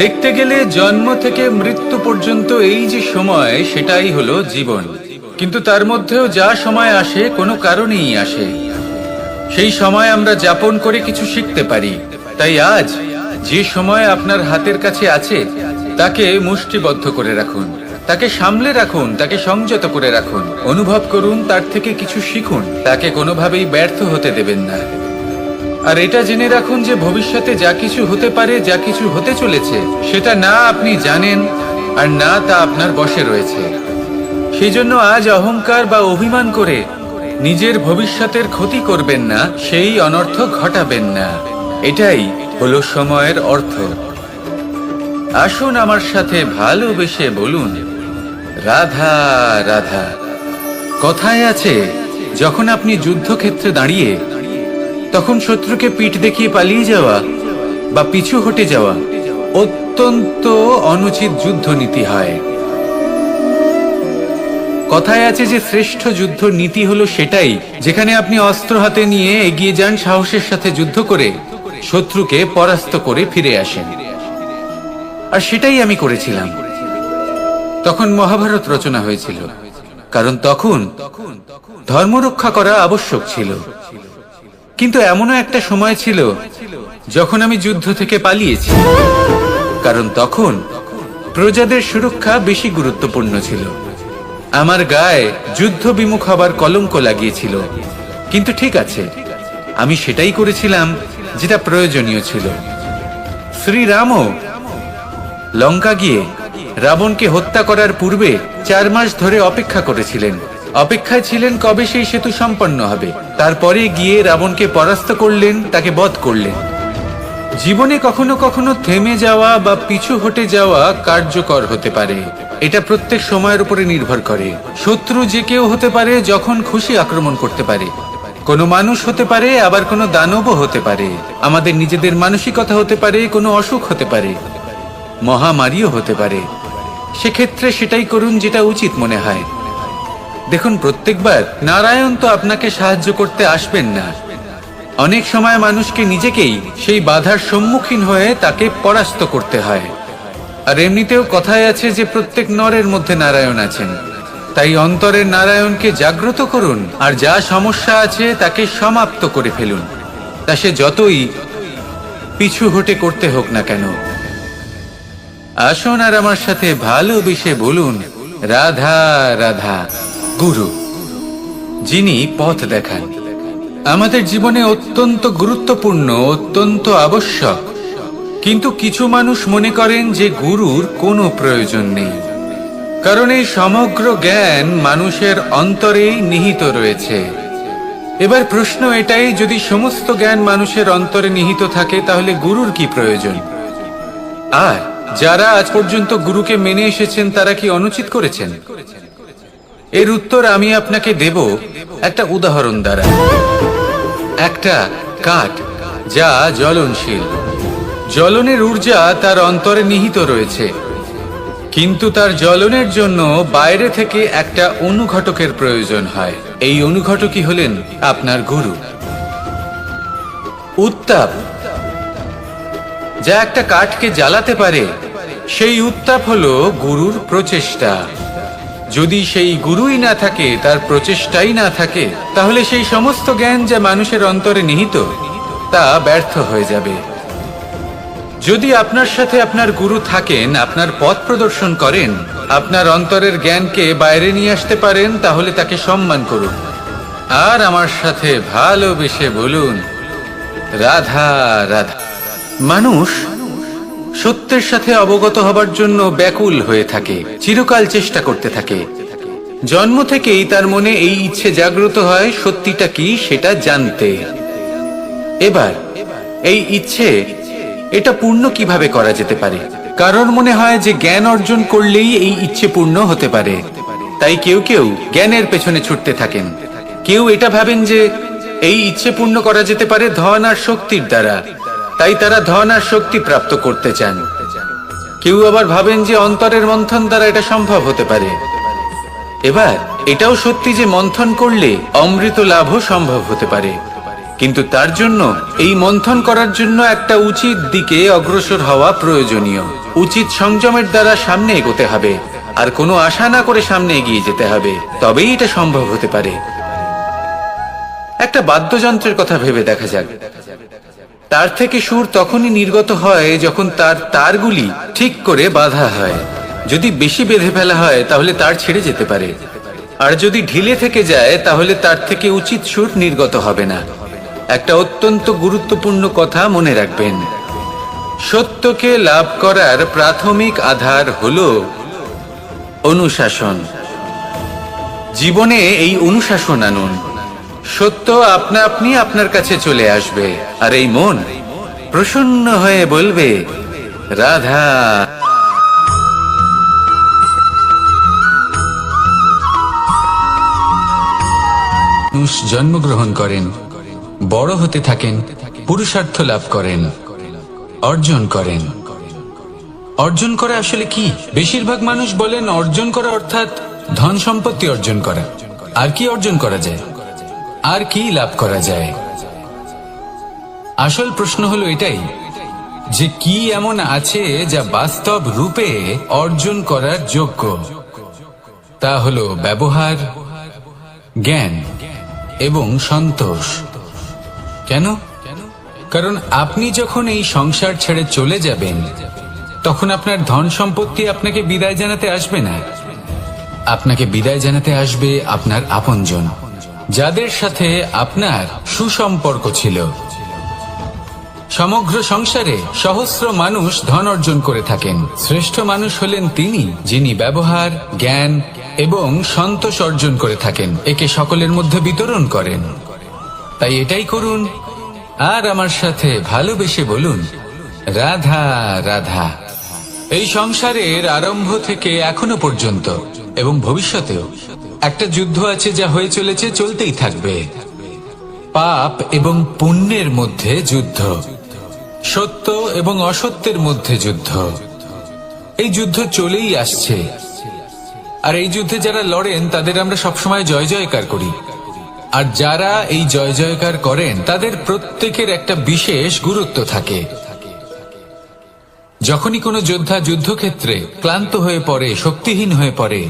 S1: দেখতে গেলে জন্ম থেকে মৃত্যু পর্যন্ত এই যে সময়, সেটাই হলো জীবন। কিন্তু তার মধ্যেও যা সময় আসে, কোনো কারণেই আসে। সেই সময় আমরা যাপন করে কিছু শিখতে পারি। তাই আজ যে সময় আপনার হাতের কাছে আছে, তাকে মুষ্টিবদ্ধ করে রাখুন, তাকে সামলে রাখুন, তাকে সংযত করে রাখুন। অনুভব করুন, তার থেকে কিছু শিখুন, তাকে কোনোভাবেই ব্যর্থ হতে দেবেন না। আর এটা জেনে রাখুন যে ভবিষ্যতে যা কিছু হতে পারে, যা কিছু হতে চলেছে, সেটা না আপনি জানেন আর না তা আপনার বশে রয়েছে। সেই জন্য আজ অহংকার বা অভিমান করে নিজের ভবিষ্যতের ক্ষতি করবেন না, সেই অনর্থ ঘটাবেন না। এটাই হলো সময়ের অর্থ। আসুন আমার সাথে ভালোবেসে বলুন রাধা রাধা। কথায় আছে, যখন আপনি যুদ্ধক্ষেত্রে দাঁড়িয়ে তখন শত্রুকে পিঠ দেখিয়ে পালিয়ে যাওয়া বা পিছু হটে যাওয়া অত্যন্ত অনুচিত যুদ্ধনীতি হয়। কথায় আছে যে শ্রেষ্ঠ যুদ্ধ নীতি হলো সেটাই যেখানে আপনি অস্ত্র হাতে নিয়ে এগিয়ে যান, সাহসের সাথে যুদ্ধ করে শত্রুকে পরাস্ত করে ফিরে আসেন। আর সেটাই আমি করেছিলাম। তখন মহাভারত রচনা হয়েছিল, কারণ তখন ধর্ম রক্ষা করা আবশ্যক ছিল। কিন্তু এমনও একটা সময় ছিল যখন আমি যুদ্ধ থেকে পালিয়েছি, কারণ তখন প্রজাদের সুরক্ষা বেশি গুরুত্বপূর্ণ ছিল। আমার গায়ে যুদ্ধ বিমুখ হবার কলঙ্ক লাগিয়েছিল, কিন্তু ঠিক আছে, আমি সেটাই করেছিলাম যেটা প্রয়োজনীয় ছিল। শ্রীরামও লঙ্কা গিয়ে রাবণকে হত্যা করার পূর্বে 4 মাস ধরে অপেক্ষা করেছিলেন। অপেক্ষায় ছিলেন কবে সেই সেতু সম্পন্ন হবে। তারপরে গিয়ে রাবণকে পরাস্ত করলেন, তাকে বধ করলেন। জীবনে কখনো কখনো থেমে যাওয়া বা পিছু হটে যাওয়া কার্যকর হতে পারে। এটা প্রত্যেক সময়ের উপরে নির্ভর করে। শত্রু যে কেউ হতে পারে, যখন খুশি আক্রমণ করতে পারে। কোনো মানুষ হতে পারে, আবার কোনো দানবও হতে পারে। আমাদের নিজেদের মানসিকতা হতে পারে, কোনো অসুখ হতে পারে, মহামারীও হতে পারে। সেক্ষেত্রে সেটাই করুন যেটা উচিত মনে হয়। দেখুন, প্রত্যেকবার নারায়ণ তো আপনাকে সাহায্য করতে আসবেন না। অনেক সময় মানুষকে নিজেকেই সেই বাধার সম্মুখীন হয়ে তাকে পরাস্ত করতে হয়। আর এমনিতেও কথায় আছে যে প্রত্যেক নরের মধ্যে নারায়ণ আছেন। তাই অন্তরের নারায়ণকে জাগ্রত করুন, আর যা সমস্যা আছে তাকে সমাপ্ত করে ফেলুন, তা সে যতই পিছু হটে করতে হোক না কেন। আসুন আর আমার সাথে ভালোবেসে বলুন, রাধা রাধা। গুরু, যিনি পথ দেখান, আমাদের জীবনে অত্যন্ত গুরুত্বপূর্ণ, অত্যন্ত আবশ্যক। কিন্তু কিছু মানুষ মনে করেন যে গুরুর কোনো প্রয়োজন নেই, কারণ এই সমগ্র জ্ঞান মানুষের অন্তরেই নিহিত রয়েছে। এবার প্রশ্ন এটাই, যদি সমস্ত জ্ঞান মানুষের অন্তরে নিহিত থাকে, তাহলে গুরুর কি প্রয়োজন? আর যারা আজ পর্যন্ত গুরুকে মেনে এসেছেন, তারা কি অনুচিত করেছেন? এর উত্তর আমি আপনাকে দেব একটা উদাহরণ দ্বারা। একটা কাঠ যা জ্বলনশীল, জ্বলনের ঊর্জা তার অন্তরে নিহিত রয়েছে, কিন্তু তার জ্বলনের জন্য বাইরে থেকে একটা অনুঘটকের প্রয়োজন হয়। এই অনুঘটকই হলেন আপনার গুরু। উত্তাপ যা একটা কাঠকে জ্বালাতে পারে, সেই উত্তাপ হলো গুরুর প্রচেষ্টা। যদি সেই গুরুই না থাকে, তার প্রচেষ্টাই না থাকে, তাহলে সেই সমস্ত জ্ঞান যা মানুষের অন্তরে নিহিত, তা ব্যর্থ হয়ে যাবে। যদি আপনার সাথে আপনার গুরু থাকেন, আপনার পথ প্রদর্শন করেন, আপনার অন্তরের জ্ঞানকে বাইরে নিয়ে আসতে পারেন, তাহলে তাকে সম্মান করুন। আর আমার সাথে ভালোবেসে বলুন, রাধা রাধা। মানুষ সত্যের সাথে অবগত হবার জন্য ব্যাকুল হয়ে থাকে, চিরকাল চেষ্টা করতে থাকে। জন্ম থেকেই তার মনে এই ইচ্ছে জাগ্রত হয় সত্যিটা কি সেটা জানতে। এবার এই ইচ্ছে, এটা পূর্ণ কিভাবে করা যেতে পারে? কারণ মনে হয় যে জ্ঞান অর্জন করলেই এই ইচ্ছে পূর্ণ হতে পারে। তাই কেউ কেউ জ্ঞানের পেছনে ছুটতে থাকেন। কেউ এটা ভাবেন যে এই ইচ্ছে পূর্ণ করা যেতে পারে ধন আর শক্তির দ্বারা, তাই তারা ধন আর শক্তি প্রাপ্ত করতে চান। কেউ আবার ভাবেন যে অন্তরের মন্থন দ্বারা এটা সম্ভব হতে পারে। এবার এটাও সত্যি যে মন্থন করলে অমৃত লাভও সম্ভব হতে পারে, কিন্তু তার জন্য এই মন্থন করার জন্য একটা উচিত দিকে অগ্রসর হওয়া প্রয়োজনীয়। উচিত সংযমের দ্বারা সামনে এগোতে হবে, আর কোনো আশা না করে সামনে এগিয়ে যেতে হবে, তবেই এটা সম্ভব হতে পারে। একটা বাদ্যযন্ত্রের কথা ভেবে দেখা যাক। তার থেকে সুর তখনই নির্গত হয় যখন তার তারগুলি ঠিক করে বাঁধা হয়। যদি বেশি বেঁধে ফেলা হয়, তাহলে তার ছেড়ে যেতে পারে, আর যদি ঢিলে থেকে যায়, তাহলে তার থেকে উচিত সুর নির্গত হবে না। একটা অত্যন্ত গুরুত্বপূর্ণ কথা মনে রাখবেন, সত্যকে লাভ করার প্রাথমিক আধার হলো অনুশাসন। জীবনে এই অনুশাসন আনুন, সত্য আপনা আপনি আপনার কাছে চলে আসবে, আর এই মন প্রসন্ন হয়ে বলবে, রাধা। মানুষ জন্মগ্রহণ করেন, বড় হতে থাকেন, পুরুষার্থ লাভ করেন, অর্জন করেন। অর্জন করা আসলে কি? বেশিরভাগ মানুষ বলেন অর্জন করা অর্থাৎ ধন সম্পত্তি অর্জন করা। আর কি অর্জন করা যায়? আর কি লাভ করা যায়? আসল প্রশ্ন হলো এটাই যে কি এমন আছে যা বাস্তব রূপে অর্জন করার যোগ্য। তা হলো ব্যবহার, জ্ঞান এবং সন্তোষ। কেন? কারণ আপনি যখন এই সংসার ছেড়ে চলে যাবেন, তখন আপনার ধন সম্পত্তি আপনাকে বিদায় জানাতে আসবে না। আপনাকে বিদায় জানাতে আসবে আপনার আপনজন, যাদের সাথে আপনার সুসম্পর্ক ছিল। সমগ্র সংসারে সহস্র মানুষ ধন অর্জন করে থাকেন। শ্রেষ্ঠ মানুষ হলেন তিনি, যিনি ব্যবহার, জ্ঞান এবং সন্তোষ অর্জন করে থাকেন, একে সকলের মধ্যে বিতরণ করেন। তাই এটাই করুন, আর আমার সাথে ভালোবেসে বলুন, রাধা রাধা। এই সংসারের আরম্ভ থেকে এখনো পর্যন্ত এবং ভবিষ্যতেও একটা যুদ্ধ আছে, যা হয়ে চলেছে, চলতেই থাকবে। পাপ এবং পুণ্যের মধ্যে যুদ্ধ, সত্য এবং অসত্যের মধ্যে যুদ্ধ। এই যুদ্ধ চলেই আসছে, আর এই যুদ্ধে যারা লড়েন তাদের আমরা সবসময় জয় জয়কার করি। আর যারা এই জয় জয়কার করেন তাদের প্রত্যেকের একটা বিশেষ গুরুত্ব থাকে। যখনই কোনো যোদ্ধা যুদ্ধক্ষেত্রে ক্লান্ত হয়ে পড়ে, শক্তিহীন হয়ে পড়ে,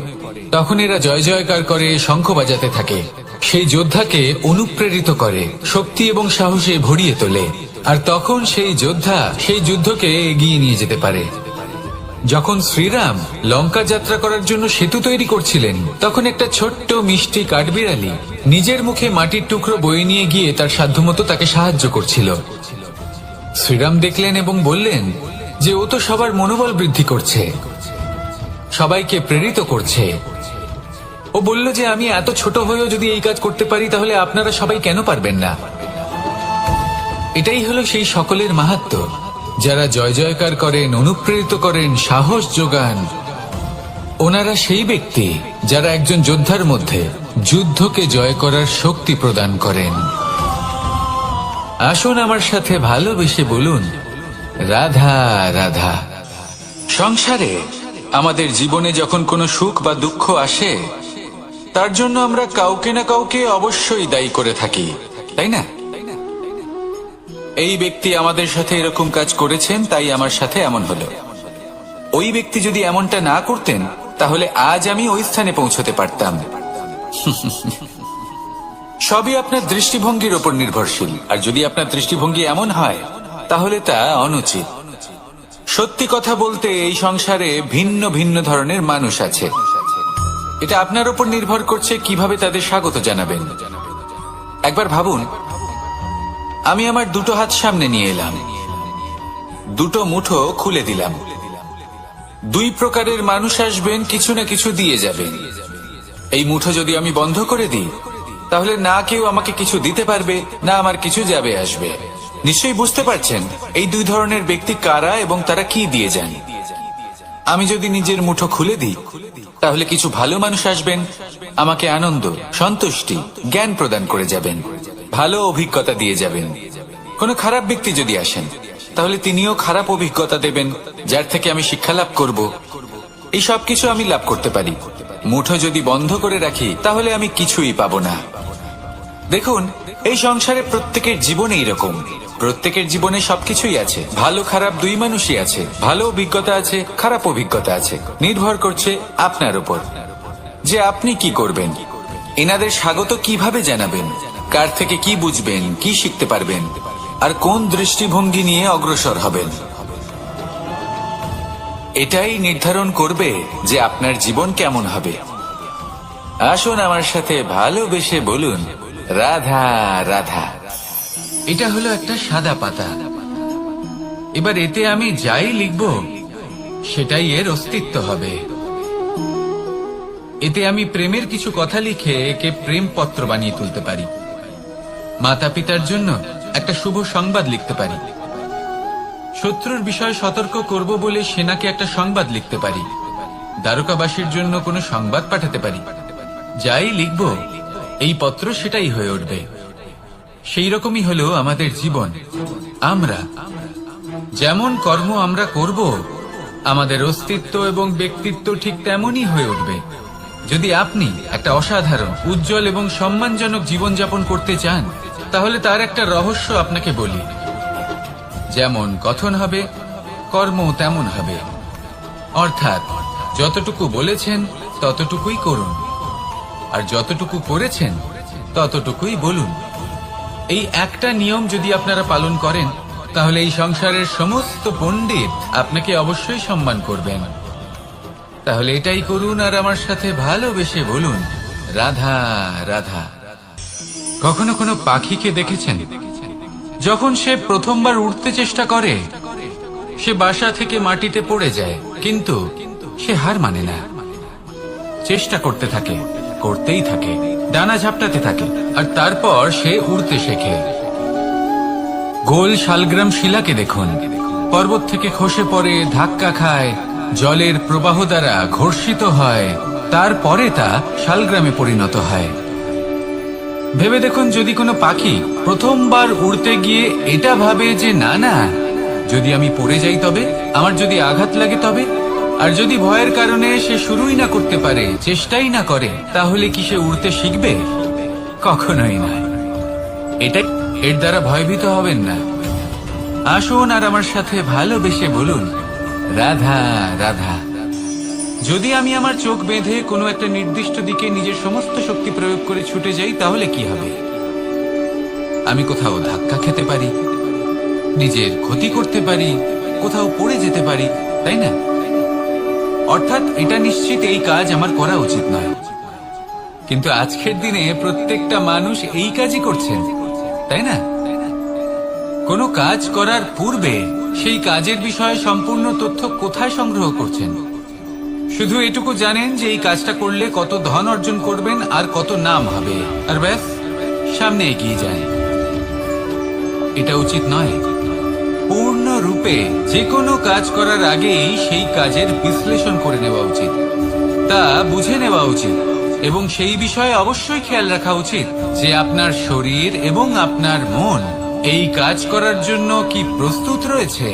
S1: তখন এরা জয় জয়কার করে, শঙ্খ বাজাতে থাকে, সেই যোদ্ধাকে অনুপ্রেরিত করে, শক্তি এবং সাহসে ভরিয়ে তোলে। আর তখন সেই যোদ্ধা সেই যুদ্ধকে এগিয়ে নিয়ে যেতে পারে। যখন শ্রীরাম লঙ্কা যাত্রা করার জন্য সেতু তৈরি করছিলেন, তখন একটা ছোট্ট মিষ্টি কাঠবিড়ালি নিজের মুখে মাটির টুকরো বয়ে নিয়ে গিয়ে তার সাধ্যমতো তাকে সাহায্য করছিল। শ্রীরাম দেখলেন এবং বললেন যে ও তো সবার মনোবল বৃদ্ধি করছে, সবাইকে প্রেরিত করছে। ও বলল যে আমি এত ছোট হয়েও যদি এই কাজ করতে পারি, তাহলে আপনারা সবাই কেন পারবেন না? এটাই হলো সেই সকলের মাহাত্ম্য, যারা জয় জয়কার করেন, অনুপ্রেরিত করেন, সাহস যোগান। ওনারা সেই ব্যক্তি যারা একজন যোদ্ধার মধ্যে যুদ্ধকে জয় করার শক্তি প্রদান করেন। আসুন আমার সাথে ভালোবেসে বলুন, রাধা রাধা। সংসারে আমাদের জীবনে যখন কোনো সুখ বা দুঃখ আসে, তার জন্য আমরা কাউকে না কাউকে অবশ্যই দায়ী করে থাকি, তাই না? এই ব্যক্তি আমাদের সাথে এরকম কাজ করেছেন, তাই আমার সাথে এমন হলো। ওই ব্যক্তি যদি এমনটা না করতেন, তাহলে আজ আমি ওই স্থানে পৌঁছতে পারতাম। সবই আপনার দৃষ্টিভঙ্গির উপর নির্ভরশীল। আর যদি আপনার দৃষ্টিভঙ্গি এমন হয়, তাহলে তা অনুচিত। সত্যি কথা বলতে, এই সংসারে ভিন্ন ভিন্ন ধরনের মানুষ আছে। এটা আপনার উপর নির্ভর করছে কিভাবে তাদের স্বাগত জানাবেন। একবার ভাবুন, আমি আমার দুটো হাত সামনে নিয়ে এলাম, দুটো মুঠো খুলে দিলাম। দুই প্রকারের মানুষ আসবেন, কিছু না কিছু দিয়ে যাবেন। এই মুঠো যদি আমি বন্ধ করে দিই, তাহলে না কেউ আমাকে কিছু দিতে পারবে, না আমার কিছু যাবে আসবে। নিশ্চয়ই বুঝতে পারছেন এই দুই ধরনের ব্যক্তি কারা এবং তারা কি দিয়ে যান। আমি যদি নিজের মুঠো খুলে দিই, তাহলে কিছু ভালো মানুষ আসবেন, আমাকে আনন্দ, সন্তুষ্টি, জ্ঞান প্রদান করে যাবেন, ভালো অভিজ্ঞতা দিয়ে যাবেন। কোনো খারাপ ব্যক্তি যদি আসেন, তাহলে তিনিও খারাপ অভিজ্ঞতা দেবেন, যার থেকে আমি শিক্ষা লাভ করব। এই সব কিছু আমি লাভ করতে পারি। মুঠো যদি বন্ধ করে রাখি, তাহলে আমি কিছুই পাবো না। দেখুন, এই সংসারে প্রত্যেকের জীবনে এরকম। প্রত্যেকের জীবনে সবকিছুই আছে, ভালো খারাপ দুই মানুষই আছে। ভালো অভিজ্ঞতা আছে, খারাপ অভিজ্ঞতা আছে। নির্ভর করছে আপনার উপর যে আপনি কি করবেন, এনাদের স্বাগত কিভাবে জানাবেন, কার থেকে কি বুঝবেন, কি শিখতে পারবেন, আর কোন দৃষ্টিভঙ্গি নিয়ে অগ্রসর হবেন। এটাই নির্ধারণ করবে যে আপনার জীবন কেমন হবে। আসুন আমার সাথে ভালোবেসে বলুন, রাধা রাধা। এটা হলো একটা সাদা পাতা। এবার এতে আমি যাই লিখব, সেটাই এর অস্তিত্ব হবে। এতে আমি প্রেমের কিছু কথা লিখে একে প্রেম পত্র বানিয়ে তুলতে পারি। মাতা পিতার জন্য একটা শুভ সংবাদ লিখতে পারি। শত্রুর বিষয়ে সতর্ক করব বলে সেনাকে একটা সংবাদ লিখতে পারি। দ্বারকাবাসীর জন্য কোনো সংবাদ পাঠাতে পারি। যাই লিখব, এই পত্র সেটাই হয়ে উঠবে। সেই রকমই হলো আমাদের জীবন। আমরা যেমন কর্ম আমরা করব, আমাদের অস্তিত্ব এবং ব্যক্তিত্ব ঠিক তেমনই হয়ে উঠবে। যদি আপনি একটা অসাধারণ, উজ্জ্বল এবং সম্মানজনক জীবনযাপন করতে চান, তাহলে তার একটা রহস্য আপনাকে বলি। যেমন কথন হবে, কর্ম তেমন হবে। অর্থাৎ যতটুকু বলেছেন ততটুকুই করুন, আর যতটুকু করেছেন ততটুকুই বলুন। এই একটা নিয়ম যদি আপনারা পালন করেন, তাহলে এই সংসারের সমস্ত পণ্ডিত আপনাকে অবশ্যই সম্মান করবেন। তাহলে এটাই করুন আর আমার সাথে ভালোবেসে বলুন, রাধা রাধা। কখনো কোনো পাখিকে দেখেছেন? যখন সে প্রথমবার উঠতে চেষ্টা করে, সে বাসা থেকে মাটিতে পড়ে যায়, কিন্তু সে হার মানে না, চেষ্টা করতে থাকে, করতেই থাকে, ডানা ঝাপটাতে থাকে, আর তারপর সে উড়তে শেখে। গোল শালগ্রাম শিলাকে দেখুন, পর্বত থেকে খসে পড়ে, ধাক্কা খায়, জলের প্রবাহ দ্বারা ঘর্ষিত হয়, তারপরে তা শালগ্রামে পরিণত হয়। ভেবে দেখুন, যদি কোনো পাখি প্রথমবার উড়তে গিয়ে এটা ভাবে যে না না, যদি আমি পড়ে যাই তবে, আমার যদি আঘাত লাগে তবে, আর যদি ভয়ের কারণে সে শুরুই না করতে পারে, চেষ্টাই না করে, তাহলে কি সে উড়তে শিখবে? কখনোই না। এটাই, এর দ্বারা ভয়ভীত হবেন না। আসুন আর আমার সাথে ভালোবেসে বলুন, রাধা রাধা। যদি আমি আমার চোখ বেঁধে কোনো একটা নির্দিষ্ট দিকে নিজের সমস্ত শক্তি প্রয়োগ করে ছুটে যাই, তাহলে কি হবে? আমি কোথাও ধাক্কা খেতে পারি, নিজের ক্ষতি করতে পারি, কোথাও পড়ে যেতে পারি, তাই না? অর্থাৎ এটা নিশ্চিত এই কাজ আমার করা উচিত নয়। কিন্তু আজকের দিনে প্রত্যেকটা মানুষ এই কাজই করছেন, তাই না? কোনো কাজ করার পূর্বে সেই কাজের বিষয়ে সম্পূর্ণ তথ্য কোথায় সংগ্রহ করছেন? শুধু এটুকু জানেন যে এই কাজটা করলে কত ধন অর্জন করবেন আর কত নাম হবে, আর ব্যাস, সামনে এগিয়ে যায়। এটা উচিত নয়। পূর্ণরূপে যে কোনো কাজ করার আগেই সেই কাজের বিশ্লেষণ করে নেওয়া উচিত, তা বুঝে নেওয়া উচিত, এবং সেই বিষয়ে অবশ্যই খেয়াল রাখা উচিত যে আপনার শরীর এবং আপনার মন এই কাজ করার জন্য কি প্রস্তুত রয়েছে।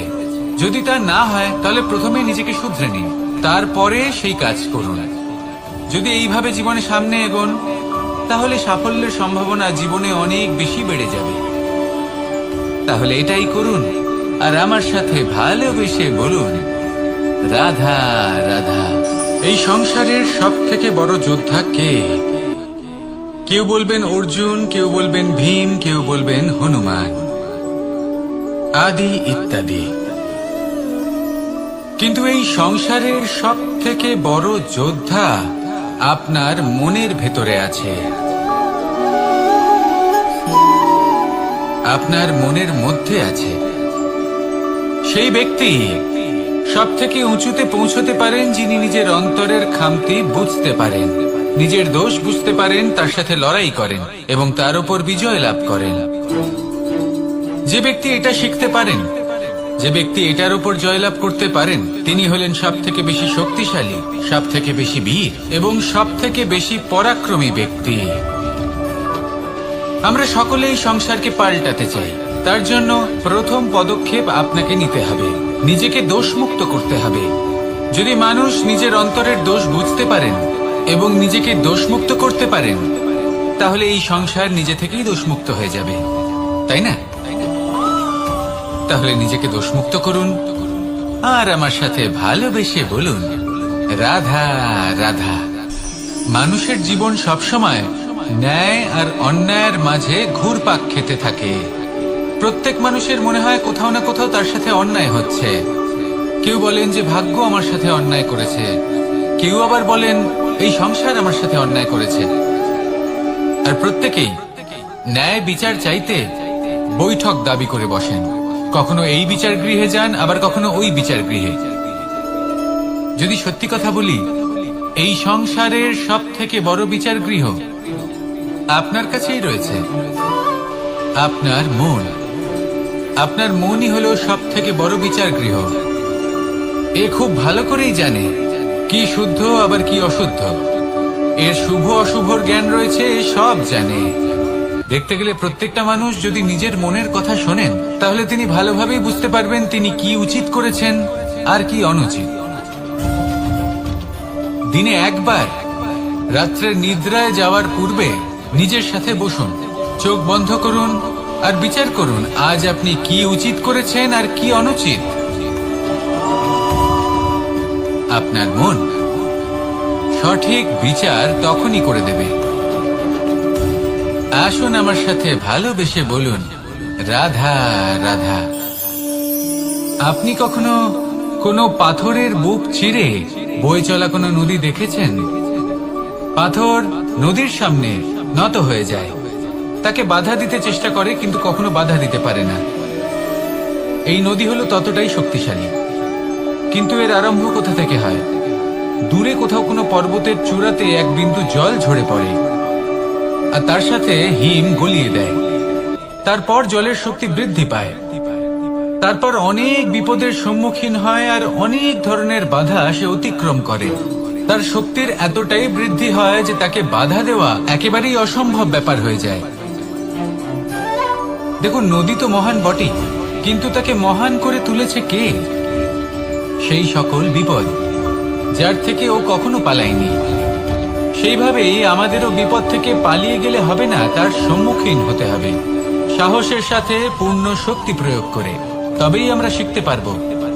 S1: যদি তা না হয়, তাহলে প্রথমে নিজেকে শুধরে নিন, তারপরে সেই কাজ করুন। যদি এইভাবে জীবনে সামনে এগোন, তাহলে সাফল্যের সম্ভাবনা জীবনে অনেক বেশি বেড়ে যাবে। তাহলে এটাই করুন আর আমার সাথে ভালোবেসে বলুন, রাধা রাধা। এই সংসারের সব থেকে বড় যোদ্ধা কে? কেউ বলবেন অর্জুন, কেউ বলবেন ভীম, কেউ বলবেন হনুমান, আদি ইত্যাদি। কিন্তু এই সংসারের সব থেকে বড় যোদ্ধা আপনার মনের ভেতরে আছে, আপনার মনের মধ্যে আছে। সেই ব্যক্তি সব থেকে উঁচুতে পৌঁছতে পারেন যিনি নিজের অন্তরের খামতি বুঝতে পারেন, নিজের দোষ বুঝতে পারেন, তার সাথে লড়াই করেন এবং তার উপর বিজয় লাভ করেন। যে ব্যক্তি এটা শিখতে পারেন, যে ব্যক্তি এটার উপর জয়লাভ করতে পারেন, তিনি হলেন সব থেকে বেশি শক্তিশালী, সব থেকে বেশি বীর এবং সব থেকে বেশি পরাক্রমী ব্যক্তি। আমরা সকলেই সংসারকে পাল্টাতে চাই। তার জন্য প্রথম পদক্ষেপ আপনাকে নিতে হবে, নিজেকে দোষমুক্ত করতে হবে। যদি মানুষ নিজের অন্তরের দোষ বুঝতে পারেন এবং নিজেকে দোষমুক্ত করতে পারেন, তাহলে এই সংসার নিজে থেকেই দোষমুক্ত হয়ে যাবে, তাই না? তাহলে নিজেকে দোষমুক্ত করুন আর আমার সাথে ভালোবেসে বলুন, রাধা রাধা। মানুষের জীবন সবসময় ন্যায় আর অন্যায়ের মাঝে ঘুরপাক খেতে থাকে। প্রত্যেক মানুষের মনে হয় কোথাও না কোথাও তার সাথে অন্যায় হচ্ছে। কেউ বলেন যে ভাগ্য আমার সাথে অন্যায় করেছে, কেউ আবার বলেন এই সংসার আমার সাথে অন্যায় করেছে। আর প্রত্যেকেই ন্যায় বিচার চাইতে বৈঠক দাবি করে বসেন। কখনো এই বিচার গৃহে যান, আবার কখনো ওই বিচার গৃহে। যদি সত্যি কথা বলি, এই সংসারের সব থেকে বড় বিচার গৃহ আপনার কাছেই রয়েছে, আপনার মন। আপনার মনই হলো সব থেকে বড় বিচার গৃহ। এ খুব ভালো করেই জানে কি শুদ্ধ আবার কি অশুদ্ধ, এর শুভ অশুভর জ্ঞান রয়েছে, এ সব জানে। দেখতে গেলে প্রত্যেকটা মানুষ যদি নিজের মনের কথা শোনেন, তাহলে তিনি ভালোভাবেই বুঝতে পারবেন তিনি কি উচিত করেছেন আর কি অনুচিত। দিনে একবার রাত্রে নিদ্রায় যাওয়ার পূর্বে নিজের সাথে বসুন, চোখ বন্ধ করুন আর বিচার করুন আজ আপনি কি উচিত করেছেন আর কি অনুচিত। আপনার মন সঠিক বিচার তখনই করে দেবে। আসুন আমার সাথে ভালোবেসে বলুন, রাধা রাধা। আপনি কখনো কোনো পাথরের বুক চিরে বয়ে চলা কোনো নদী দেখেছেন? পাথর নদীর সামনে নত হয়ে যায়, তাকে বাধা দিতে চেষ্টা করে কিন্তু কখনো বাধা দিতে পারে না। এই নদী হলো ততটাই শক্তিশালী, কিন্তু এর আরম্ভ কোথা থেকে হয়? দূরে কোথাও কোনো পর্বতের চূড়াতে এক বিন্দু জল ঝরে পড়ে আর তার সাথে হিম গলিয়ে দেয়। তারপর জলের শক্তি বৃদ্ধি পায়, তারপর অনেক বিপদের সম্মুখীন হয় আর অনেক ধরনের বাধা সে অতিক্রম করে। তার শক্তির এতটাই বৃদ্ধি হয় যে তাকে বাধা দেওয়া একেবারেই অসম্ভব ব্যাপার হয়ে যায়। দেখুন, নদী তো মহান বটে, কিন্তু তাকে মহান করে তুলেছে কে? সেই সকল বিপদ যার থেকে ও কখনো পালায়নি। সেইভাবেই আমাদেরও বিপদ থেকে পালিয়ে গেলে হবে না, তার সম্মুখীন হতে হবে সাহসের সাথে, পূর্ণ শক্তি প্রয়োগ করে। তবেই আমরা শিখতে পারবো,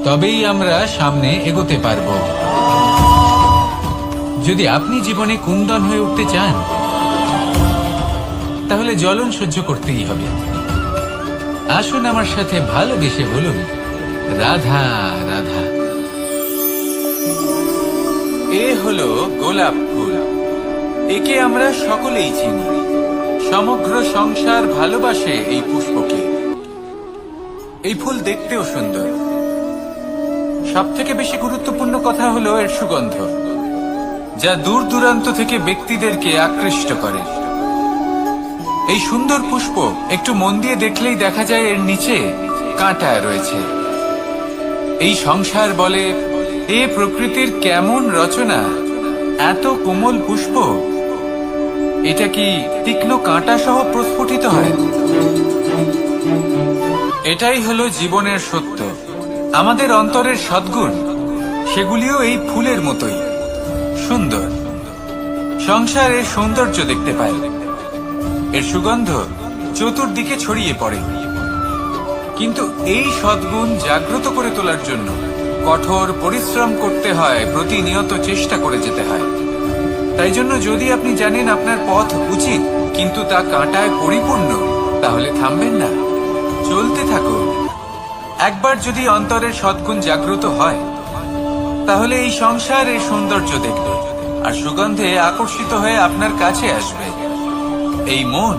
S1: তবেই আমরা সামনে এগোতে পারবো। যদি আপনি জীবনে কুন্দন হয়ে উঠতে চান, তাহলে জ্বলন সহ্য করতেই হবে। আসুন আমার সাথে ভালোবেসে বলুন, রাধা রাধা। এ হলো গোলাপ ফুল। একে আমরা সকলেই চিনি। সমগ্র সংসার ভালোবাসে এই পুষ্পকে। এই ফুল দেখতেও সুন্দর। সবথেকে বেশি গুরুত্বপূর্ণ কথা হলো এর সুগন্ধ, যা দূর দূরান্ত থেকে ব্যক্তিদেরকে আকৃষ্ট করে। এই সুন্দর পুষ্প একটু মন দিয়ে দেখলেই দেখা যায় এর নিচে কাঁটা রয়েছে। এই সংসার বলে, এ প্রকৃতির কেমন রচনা, এত কোমল পুষ্প, এটা কি তীক্ষ্ণ কাঁটা সহ প্রস্ফুটিত হয়? এটাই হলো জীবনের সত্য। আমাদের অন্তরের সদ্গুণ, সেগুলিও এই ফুলের মতোই সুন্দর। সংসার এর সৌন্দর্য দেখতে পায়, এর সুগন্ধ চতুর্দিকে ছড়িয়ে পড়ে। কিন্তু এই সদ্গুণ জাগ্রত করে তোলার জন্য কঠোর পরিশ্রম করতে হয়, প্রতিনিয়ত চেষ্টা করে যেতে হয়। তাই জন্য যদি আপনি জানেন আপনার পথ উচিত কিন্তু তা কাঁটায় পরিপূর্ণ, তাহলে থামবেন না, চলতে থাকুন। একবার যদি অন্তরের সদ্গুণ জাগ্রত হয়, তাহলে এই সংসারের সৌন্দর্য দেখবে আর সুগন্ধে আকর্ষিত হয়ে আপনার কাছে আসবে। এই মন,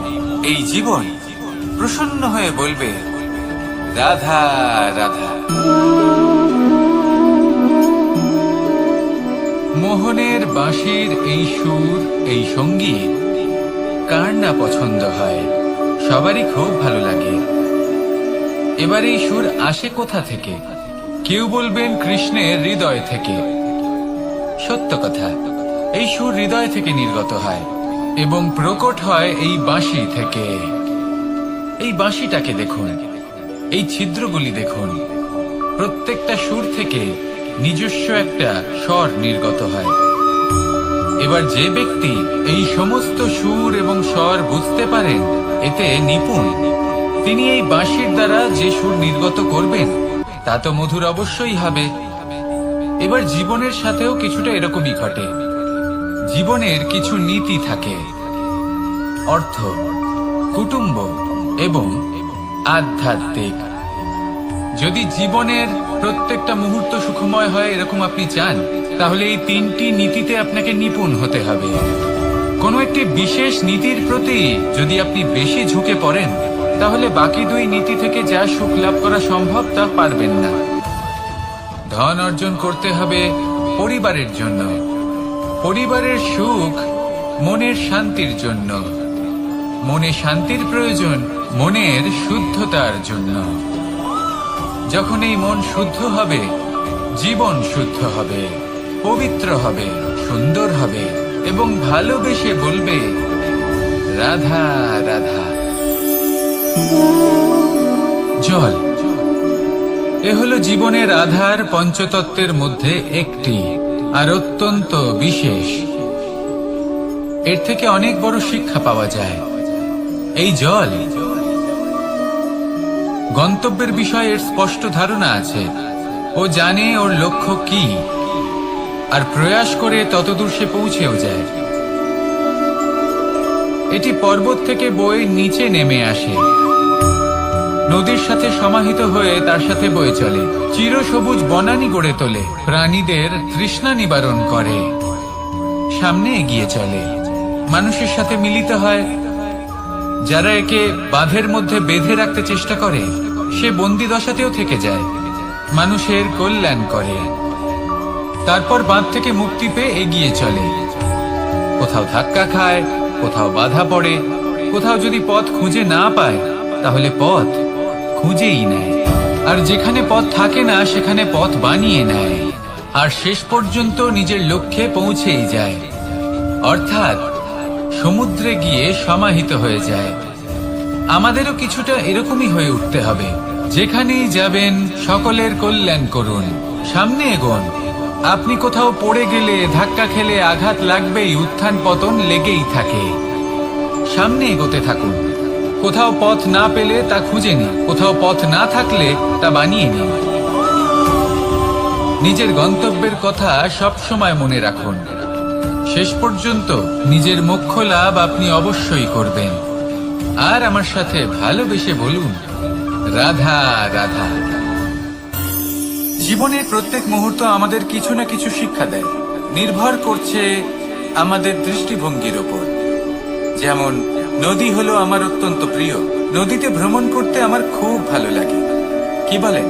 S1: এই জীবন প্রসন্ন হয়ে বলবে, রাধা রাধা। মোহনের বাঁশির এই সুর, এই সঙ্গীত কার না পছন্দ হয়? সবারই খুব ভালো লাগে। এবার এই সুর আসে কোথা থেকে? কেউ বলবেন কৃষ্ণের হৃদয় থেকে। সত্য কথা, এই সুর হৃদয় থেকে নির্গত হয় এবং প্রকট হয় এই বাঁশি থেকে। এই বাঁশিটাকে দেখুন, এই ছিদ্রগুলি দেখুন। প্রত্যেকটা সুর থেকে নিজস্ব একটা স্বর নির্গত হয়। এবার যে ব্যক্তি এই সমস্ত সুর এবং স্বর বুঝতে পারেন, এতে নিপুণ, তিনি এই বাঁশির দ্বারা যে সুর নির্গত করবেন তা তো মধুর অবশ্যই হবে। এবার জীবনের সাথেও কিছুটা এরকমই ঘটে। জীবনের কিছু নীতি থাকে, অর্থ, কুটুম্ব এবং আধ্যাত্মিক। যদি জীবনের প্রত্যেকটা মুহূর্ত সুখময় হয় এরকম আপনি চান, তাহলে এই তিনটি নীতিতে আপনাকে নিপুণ হতে হবে। কোনো একটি বিশেষ নীতির প্রতি যদি আপনি বেশি ঝুঁকে পড়েন, তাহলে বাকি দুই নীতি থেকে যা সুখ লাভ করা সম্ভব তা পারবেন না। ধন অর্জন করতে হবে পরিবারের জন্য, পরিবারের সুখ মনের শান্তির জন্য, মনে শান্তির প্রয়োজন মনের শুদ্ধতার জন্য। যখন এই মন শুদ্ধ হবে, জীবন শুদ্ধ হবে, পবিত্র হবে, সুন্দর হবে এবং ভালোবেসে বলবে, রাধা রাধা। জল, এ হলো জীবনের আধার, পঞ্চতত্ত্বের মধ্যে একটি, আর অত্যন্ত বিশেষ। এর থেকে অনেক বড় শিক্ষা পাওয়া যায়। এই জল গন্তব্যের বিষয়ে এর স্পষ্ট ধারণা আছে। ও জানে ওর লক্ষ্য কি, আর প্রয়াস করে ততদূর সে পৌঁছেও যায়। এটি পর্বত থেকে বয়ে নিচে নেমে আসে, নদীর সাথে সমাহিত হয়ে তার সাথে বয়ে চলে, চিরসবুজ বনানী গড়ে তোলে, প্রাণীদের তৃষ্ণা নিবারণ করে, সামনে এগিয়ে চলে, মানুষের সাথে মিলিত হয়। যারা একে বাঁধের মধ্যে বেঁধে রাখতে চেষ্টা করে সে বন্দি দশাতেও থেকে যায়, মানুষের কল্যাণ করে। তারপর বাঁধ থেকে মুক্তি পেয়ে এগিয়ে চলে, কোথাও ধাক্কা খায়, কোথাও বাধা পড়ে, কোথাও যদি পথ খুঁজে না পায় তাহলে পথ খুঁজেই নেয়, আর যেখানে পথ থাকে না সেখানে পথ বানিয়ে নেয়, আর শেষ পর্যন্ত নিজের লক্ষ্যে পৌঁছেই যায়, অর্থাৎ সমুদ্রে গিয়ে সমাহিত হয়ে যায়। আমাদেরও কিছুটা এরকমই হয়ে উঠতে হবে। যেখানেই যাবেন সকলের কল্যাণ করুন, সামনে এগোন। আপনি কোথাও পড়ে গেলে, ধাক্কা খেলে আঘাত লাগবেই, উত্থান পতন লেগেই থাকে। সামনে এগোতে থাকুন। কোথাও পথ না পেলে তা খুঁজে নিন, কোথাও পথ না থাকলে তা বানিয়ে নিন। নিজের গন্তব্যের কথা সব সময় মনে রাখুন। শেষ পর্যন্ত নিজের মোক্ষ লাভ আপনি অবশ্যই করবেন। আর আমার সাথে ভালোবেসে বলুন, রাধা রাধা। জীবনের প্রত্যেক মুহূর্ত আমাদের কিছু না কিছু শিক্ষা দেয়, নির্ভর করছে আমাদের দৃষ্টিভঙ্গির ওপর। যেমন নদী হলো আমার অত্যন্ত প্রিয়, নদীতে ভ্রমণ করতে আমার খুব ভালো লাগে। কি বলেন?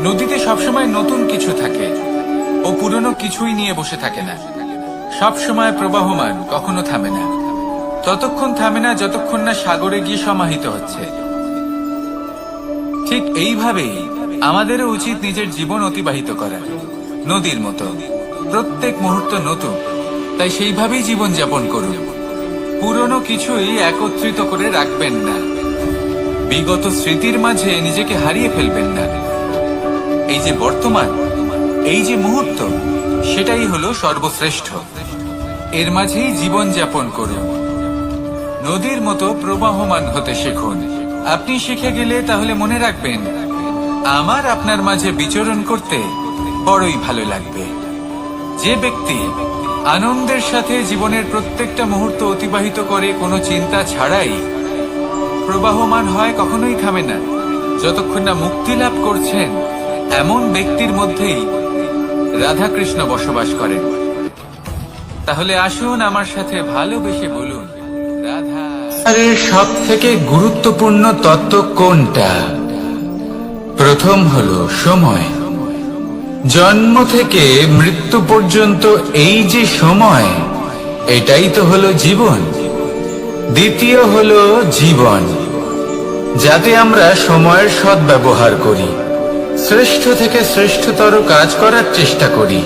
S1: নদীতে সবসময় নতুন কিছু থাকে, ও পুরনো কিছুই নিয়ে বসে থাকে না, সব সময় প্রবাহমান, কখনো থামে না। ততক্ষণ থামে না যতক্ষণ না সাগরে গিয়ে সমাহিত হচ্ছে। ঠিক এইভাবেই আমাদেরও উচিত নিজের জীবন অতিবাহিত করা, নদীর মতো। প্রত্যেক মুহূর্ত নতুন, তাই সেইভাবেই জীবন যাপন করুন। পুরনো কিছুই একত্রিত করে রাখবেন না, বিগত স্মৃতির মাঝে নিজেকে হারিয়ে ফেলবেন না। এই যে বর্তমান, এই যে মুহূর্ত, সেটাই হলো সর্বশ্রেষ্ঠ। এর মাঝেই জীবন যাপন করুন, নদীর মতো প্রবাহমান হতে শিখুন। আপনি শিখে গেলে তাহলে মনে রাখবেন, আমার আপনার মাঝে বিচরণ করতে বড়ই ভালো লাগবে। যে ব্যক্তি আনন্দের সাথে জীবনের প্রত্যেকটা মুহূর্ত অতিবাহিত করে কোনো চিন্তা ছাড়াই প্রবাহমান হয়, কখনোই থামে না যতক্ষণ না মুক্তি লাভ করছেন, এমন ব্যক্তির মধ্যেই রাধাকৃষ্ণ বসবাস করেন। তাহলে আসুন আমার সাথে ভালোবেসে বলুন, রাধা। আরে সব থেকে গুরুত্বপূর্ণ তত্ত্ব কোনটা? প্রথম হলো সময়। জন্ম থেকে মৃত্যু পর্যন্ত এই যে সময়, এটাই তো হলো জীবন। দ্বিতীয় হলো জীবন, যাতে আমরা সময়ের সদ্ব্যবহার করি, শ্রেষ্ঠ থেকে শ্রেষ্ঠতর কাজ করার চেষ্টা করি।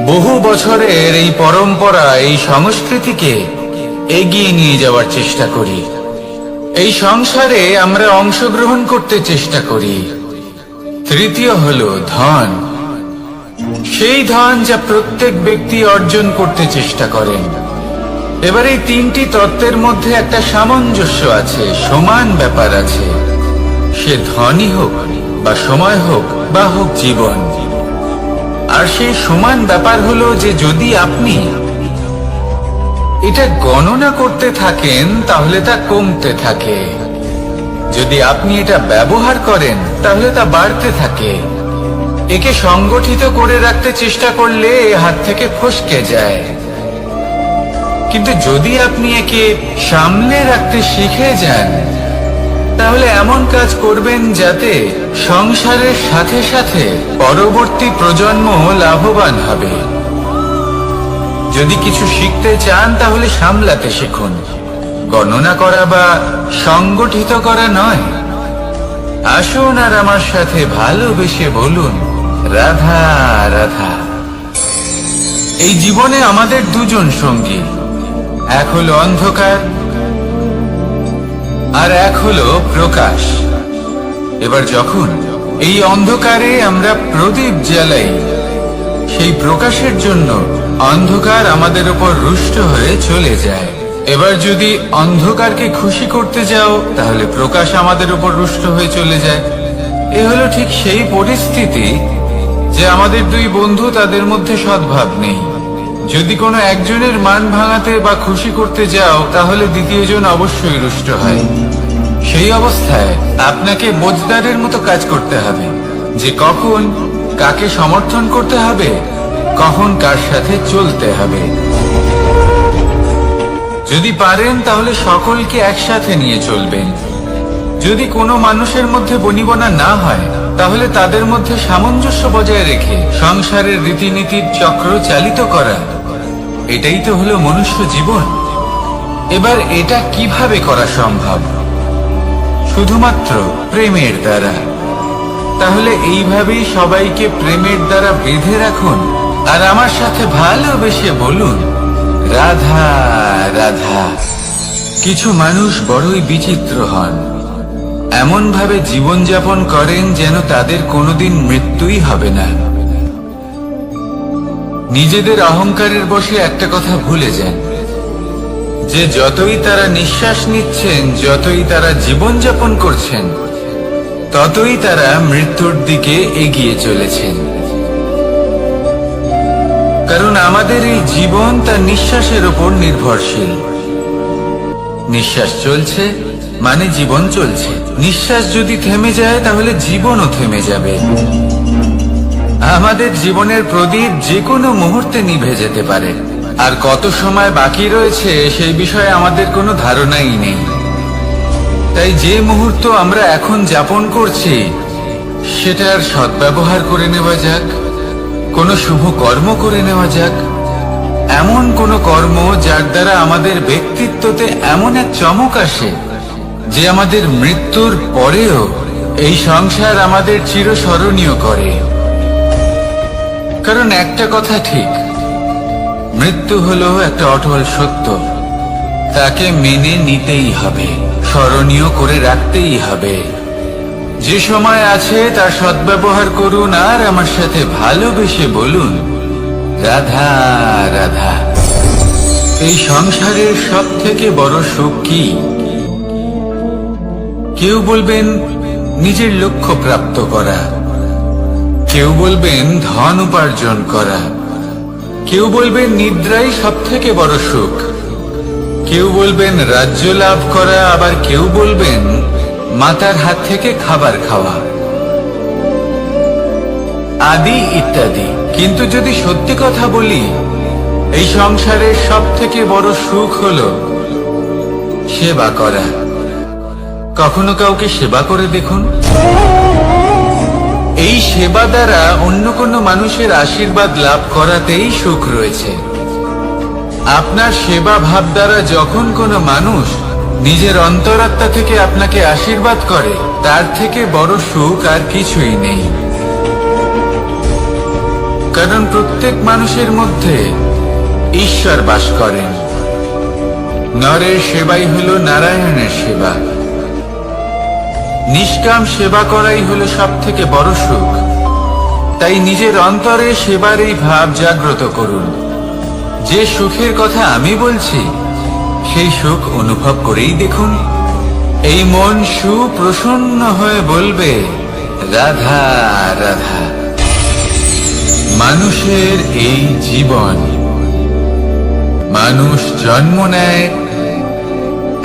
S1: বহু বছরের এই পরম্পরা, এই সংস্কৃতিকে এগিয়ে নিয়ে যাওয়ার চেষ্টা করি। এই সংসারে আমরা অংশগ্রহণ করতে চেষ্টা করি। তৃতীয় হলো ধন, সেই ধন যা প্রত্যেক ব্যক্তি অর্জন করতে চেষ্টা করেন। এবার এই তিনটি তত্ত্বের মধ্যে একটা সামঞ্জস্য আছে, সমান ব্যাপার আছে। সে ধনই হোক বা সময় হোক বা হোক জীবন। আর সেই সমান ব্যাপার হলো যে যদি আপনি এটা গণনা করতে থাকেন তাহলে তা কমতে থাকে, যদি আপনি এটা ব্যবহার করেন তাহলে তা বাড়তে থাকে। একে সংগঠিত করে রাখতে চেষ্টা করলে এ হাত থেকে ফসকে যায়, কিন্তু যদি আপনি একে সামলে রাখতে শিখে যান তাহলে এমন কাজ করবেন যাতে সংসারের সাথে সাথে পরবর্তী প্রজন্ম লাভবান হবে। যদি কিছু শিখতে চান তাহলে সামলাতে শিখুন, গণনা করা বা সংগঠিত করা নয়। আসুন আর আমার সাথে ভালোবেসে বলুন, রাধা রাধা। এই জীবনে আমাদের দুজন সঙ্গী, এক হলো অন্ধকার আর এক হলো প্রকাশ। এবার যখন এই অন্ধকারে আমরা প্রদীপ জ্বালাই, সেই প্রকাশের জন্য অন্ধকার আমাদের উপর রুষ্ট হয়ে চলে যায়। এবার যদি অন্ধকারকে খুশি করতে যাও তাহলে প্রকাশ আমাদের উপর রুষ্ট হয়ে চলে যায়। এ হলো ঠিক সেই পরিস্থিতি যে আমাদের দুই বন্ধু, তাদের মধ্যে সদ্ভাব নেই। যদি কোনো একজনের মান ভাঙাতে বা খুশি করতে যাও তাহলে দ্বিতীয়জন অবশ্যই রুষ্ট হয়। সেই অবস্থায় আপনাকে বোঝদারের মতো কাজ করতে হবে যে কখন কাকে সমর্থন করতে হবে, কখন কার সাথে চলতে হবে। যদি পারেন তাহলে সকলকে একসাথে নিয়ে চলবেন। যদি কোনো মানুষের মধ্যে বনিবনা না হয় তাহলে তাদের মধ্যে সামঞ্জস্য বজায় রেখে সংসারের রীতিনীতির চক্র চালিত করা, এটাই তো হলো মনুষ্য জীবন। এবার এটা কিভাবে করা সম্ভব? শুধুমাত্র প্রেমের দ্বারা। তাহলে এইভাবেই সবাইকে প্রেমের দ্বারা বেঁধে রাখুন আর আমার সাথে ভালোবেসে বলুন, রাধা রাধা। কিছু মানুষ বড়ই বিচিত্র হন, এমন ভাবে জীবনযাপন করেন যেন তাদের কোনোদিন মৃত্যুই হবে না। নিজেদের অহংকারের বশে একটা কথা ভুলে যান যে যতই তারা নিঃশ্বাস নিচ্ছেন, যতই তারা জীবনযাপন করছেন, ততই তারা মৃত্যুর দিকে এগিয়ে চলেছেন। কারণ আমাদের এই জীবন তার নিঃশ্বাসের উপর নির্ভরশীল। নিঃশ্বাস চলছে মানে জীবন চলছে। নিঃশ্বাস যদি থেমে যায় তাহলে জীবনও থেমে যাবে। আমাদের জীবনের প্রদীপ যে কোনো মুহূর্তে নিভে যেতে পারে, আর কত সময় বাকি রয়েছে সেই বিষয়ে আমাদের কোনো ধারণাই নেই। তাই যে মুহূর্ত আমরা এখন যাপন করছি সেটার সদ্ব্যবহার করে নেওয়া যাক, কোনো শুভ কর্ম করে নেওয়া যাক, এমন কোনো কর্ম যার দ্বারা আমাদের ব্যক্তিত্বতে এমন এক চমক আসে যে আমাদের মৃত্যুর পরেও এই সংসার আমাদের চিরস্মরণীয় করে। কারণ একটা কথা ঠিক, মৃত্যু হলো একটা অটল সত্য, তাকে মেনে নিতেই হবে, স্মরণীয় করে রাখতেই হবে। যে সময় আছে তার সদ্ব্যবহার করুন আর আমার সাথে ভালোবেসে বলুন, রাধা রাধা। এই সংসারের সব থেকে বড় সুখ কি? কেউ বলবেন নিজের লক্ষ্য প্রাপ্ত করা, কেউ বলবেন ধন উপার্জন করা, কেউ বলবেন নিদ্রাই সব থেকে বড় সুখ, কেউ বলবেন রাজ্য লাভ করা, আবার কেউ বলবেন মাতার হাত থেকে খাবার খাওয়া, আদি ইত্যাদি। কিন্তু যদি সত্যি কথা বলি, এই সংসারের সব থেকে বড় সুখ হলো সেবা করা। কখনো কাউকে সেবা করে দেখুন। এই সেবা দ্বারা অন্য কোনো মানুষের আশীর্বাদ লাভ করাতেই সুখ রয়েছে। আপনার সেবা ভাব দ্বারা যখন কোনো মানুষ নিজের অন্তরাত্মা থেকে আপনাকে আশীর্বাদ করে, তার থেকে বড় সুখ আর কিছুই নেই। কারণ প্রত্যেক মানুষের মধ্যে ঈশ্বর বাস করেন। নরের সেবাই হলো নারায়ণের সেবা। নিষ্কাম সেবা করাই হলো সব থেকে বড় সুখ। তাই নিজের অন্তরে সেবার এই ভাব জাগ্রত করুন। যে সুখের কথা আমি বলছি সেই সুখ অনুভব করেই দেখুন। এই মন সুপ্রসন্ন হয়ে বলবে, রাধা রাধা। মানুষের এই জীবন, মানুষ জন্ম নেয়,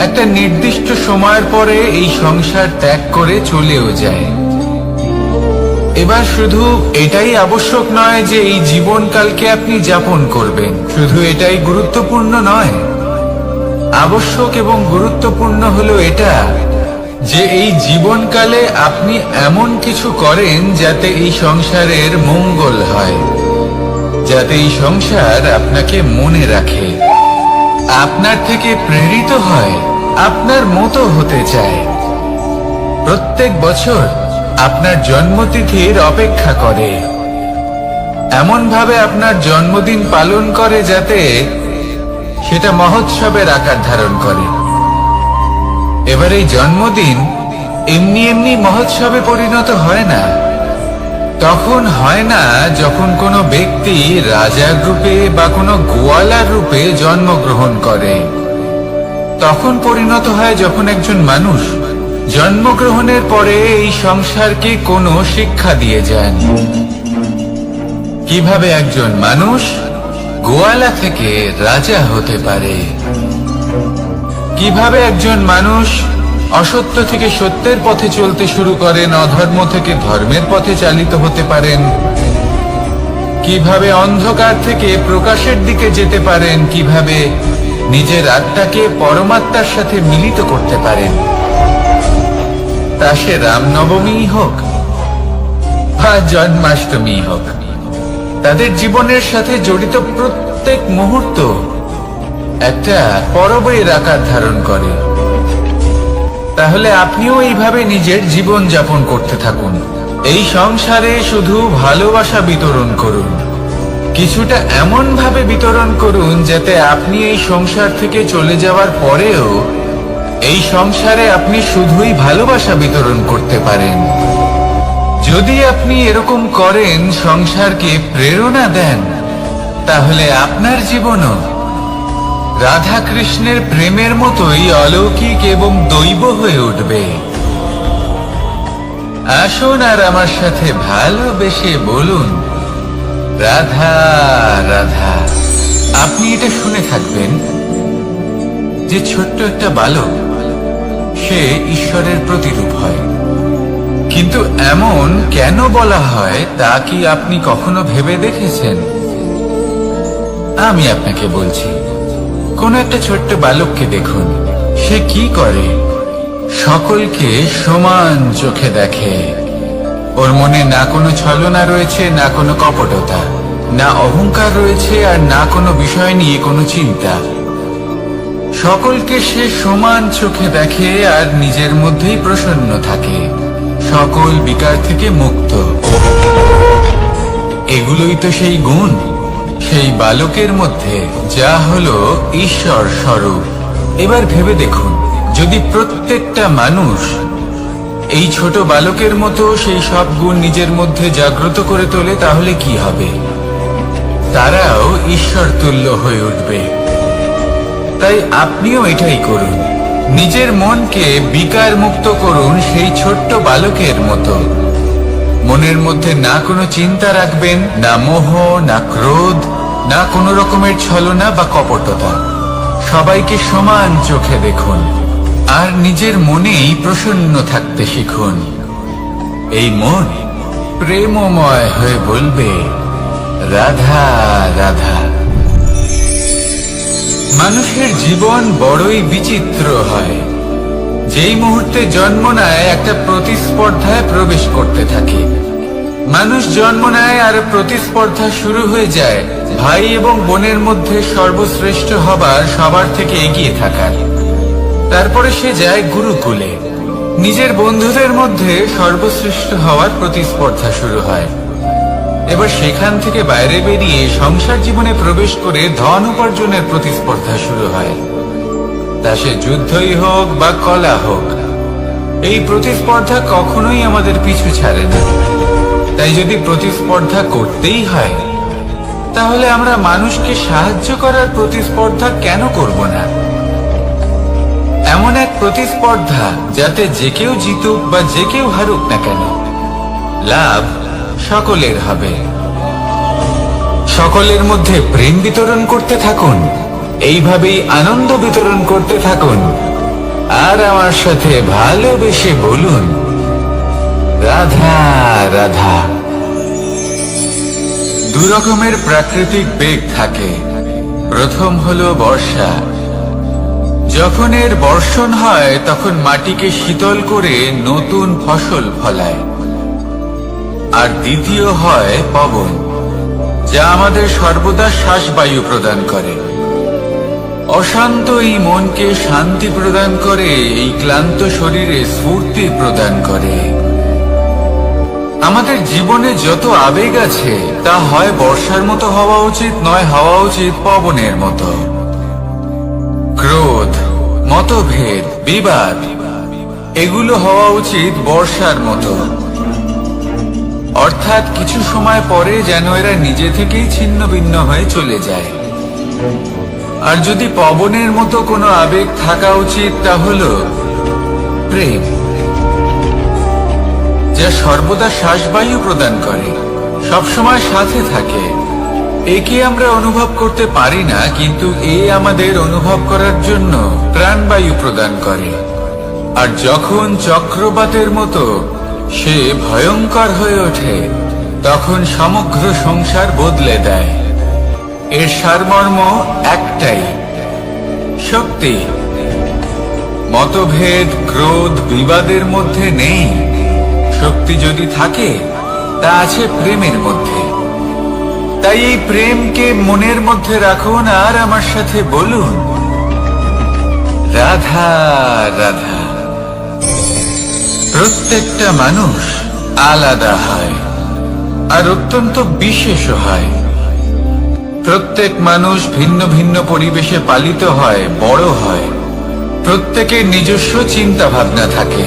S1: একটা নির্দিষ্ট সময়ের পরে এই সংসার ত্যাগ করে চলেও যায়। এবার শুধু এটাই আবশ্যক নয় যে এই জীবনকালকে আপনি যাপন করবেন, শুধু এটাই গুরুত্বপূর্ণ নয়। আবশ্যক এবং গুরুত্বপূর্ণ হলো এটা যে এই জীবনকালে আপনি এমন কিছু করেন যাতে এই সংসারের মঙ্গল হয়, যাতে এই সংসার আপনাকে মনে রাখে, আপনার থেকে প্রেরিত হয়, আপনার মতো হতে চায়। প্রত্যেক বছর আপনার জন্মতিথির অপেক্ষা করে, এমন ভাবে আপনার জন্মদিন পালন করে যাতে সেটা মহোৎসবের আকার ধারণ করে। এবার এই জন্মদিন এমনি এমনি মহোৎসবে পরিণত হয় না। তখন হয় না যখন কোনো ব্যক্তি রাজার রূপে বা কোনো গোয়ালার রূপে জন্মগ্রহণ করে। তখন পরিণত হয় যখন একজন মানুষ জন্মগ্রহণের পরে এই সংসারকে কোনো শিক্ষা দিয়ে যান। কিভাবে একজন মানুষ গোয়ালা থেকে রাজা হতে পারে, কিভাবে একজন মানুষ অসত্য থেকে সত্যের পথে চলতে শুরু করেন, অধর্ম থেকে ধর্মের পথে চালিত হতে পারেন, কিভাবে অন্ধকার থেকে প্রকাশের দিকে যেতে পারেন, কিভাবে নিজের আত্মাকে পরমাত্মার সাথে মিলিত করতে পারেন। তা সে রামনবমী হোক বা জন্মাষ্টমী হোক, তাদের জীবনের সাথে জড়িত প্রত্যেক মুহূর্ত একটা পরবের আকার ধারণ করে। তাহলে আপনিও এইভাবে নিজের জীবন যাপন করতে থাকুন। এই সংসারে শুধু ভালোবাসা বিতরণ করুন, কিছুটা এমন ভাবে বিতরণ করুন যাতে আপনি এই সংসার থেকে চলে যাওয়ার পরেও এই সংসারে আপনি শুধুই ভালোবাসা বিতরণ করতে পারেন। যদি আপনি এরকম করেন, সংসারকে প্রেরণা দেন, তাহলে আপনার জীবনও রাধা কৃষ্ণের প্রেমের মতোই অলৌকিক এবং দৈব হয়ে উঠবে। আসুন আর আমার সাথে ভালোবেসে বলুন, রাধা রাধা। আপনি এটা শুনে থাকবেন যে ছোট্ট একটা বালক সে ঈশ্বরের প্রতিরূপ হয়, কিন্তু এমন কেন বলা হয় তা কি আপনি কখনো ভেবে দেখেছেন? আমি আপনাকে বলছি, কোন একটা ছোট্ট বালককে দেখুন, সে কি করে? সকলকে সমান চোখে দেখে। ওর মনে না কোনো ছলনা রয়েছে, না কোনো কপটতা, না অহংকার রয়েছে, আর না কোনো বিষয় নিয়ে কোনো চিন্তা। সকলকে সে সমান চোখে দেখে আর নিজের মধ্যেই প্রসন্ন থাকে, সকল বিকার থেকে মুক্ত। এগুলোই তো সেই গুণ সেই বালকের মধ্যে, যা হলো ঈশ্বর স্বরূপ। এবার ভেবে দেখুন, যদি প্রত্যেকটা মানুষ এই ছোট বালকের মতো সেই সব গুণ নিজের মধ্যে জাগ্রত করে তোলে, তাহলে কি হবে? তারাও ঈশ্বর তুল্য হয়ে উঠবে। তাই আপনিও এটাই করুন, নিজের মনকে বিকার মুক্ত করুন সেই ছোট্ট বালকের মতো। মনের মধ্যে না কোনো চিন্তা রাখবেন, না মোহ, না ক্রোধ, না কোনো রকমের ছলনা বা কপটতা। সবাইকে সমান চোখে দেখুন আর নিজের মনেই প্রসন্ন থাকতে শিখুন। এই মন প্রেমময় হয়ে বলবে, রাধা রাধা। মানুষের জীবন বড়ই বিচিত্র হয়। যেই মুহূর্তে জন্ম নেয়, একটা প্রতিস্পর্ধায় প্রবেশ করতে থাকে। মানুষ জন্ম নেয় আর প্রতিস্পর্ধা শুরু হয়ে যায় ভাই এবং বোনের মধ্যে সর্বশ্রেষ্ঠ হবার, সবার থেকে এগিয়ে থাকার। তারপরে সে যায় গুরুকুলে, নিজের বন্ধুদের মধ্যে সর্বশ্রেষ্ঠ হওয়ার প্রতিস্পর্ধা শুরু হয়। এবার সেখান থেকে বাইরে বেরিয়ে সংসার জীবনে প্রবেশ করে ধন উপার্জনের প্রতিস্পর্ধা শুরু হয়। তা সে যুদ্ধই হোক বা কলা হোক, এই প্রতিস্পর্ধা কখনোই আমাদের পিছু ছাড়ে না। তাই যদি প্রতিস্পর্ধা করতেই হয়, তাহলে আমরা মানুষকে সাহায্য করার প্রতিস্পর্ধা কেন করব না? এমন এক প্রতিস্পর্ধা যাতে যে কেউ জিতুক বা যে কেউ হারুক না কেন, লাভ সকলের হবে। সকলের মধ্যে প্রেম বিতরণ করতে থাকুন, এইভাবেই আনন্দ বিতরণ করতে থাকুন। আর আমার সাথে ভালোবেসে বলুন, রাধা রাধা। দু রকমের প্রাকৃতিক বেগ থাকে। প্রথম হলো বর্ষা। যখন এর বর্ষণ হয়, তখন মাটিকে শীতল করে নতুন ফসল ফলায়। আর দ্বিতীয় হয় পবন, যা আমাদের সর্বদা শ্বাসবায়ু প্রদান করে। অশান্ত এই মনকে শান্তি প্রদান করে, এই ক্লান্ত শরীরে স্ফূর্তি প্রদান করে। আমাদের জীবনে যত আবেগ আছে, তা হয় বর্ষার মতো হওয়া উচিত, নয় হওয়া উচিত পবনের মতো। ক্রোধ, মতভেদ, বিবাদ, এগুলো হওয়া উচিত বর্ষার মতো। অর্থাৎ কিছু সময় পরে যেন এরা নিজে থেকেই ছিন্ন ভিন্ন হয়ে চলে যায়। আর যদি পবনের মতো কোনো আবেগ থাকা উচিত তা হলো প্রেম, যা সর্বদা শ্বাসবায়ু প্রদান করে, সবসময় সাথে থাকে। একে আমরা অনুভব করতে পারি না, কিন্তু এ আমাদের অনুভব করার জন্য প্রাণবায়ু প্রদান করে। আর যখন চক্রবাতের মতো সে ভয়ঙ্কর হয়ে ওঠে, তখন সমগ্র সংসার বদলে দেয়। এর সারমর্ম একটাই, শক্তি। মতভেদ, ক্রোধ, বিবাদের মধ্যে নেই। শক্তি যদি থাকে, তা আছে প্রেমের মধ্যে। তাই এই প্রেমকে মনের মধ্যে রাখুন আর আমার সাথে বলুন, রাধা রাধা। প্রত্যেকটা মানুষ আলাদা হয় আর অত্যন্ত বিশেষ হয়। প্রত্যেক মানুষ ভিন্ন ভিন্ন পরিবেশে পালিত হয়, বড় হয়। প্রত্যেকের নিজস্ব চিন্তা ভাবনা থাকে,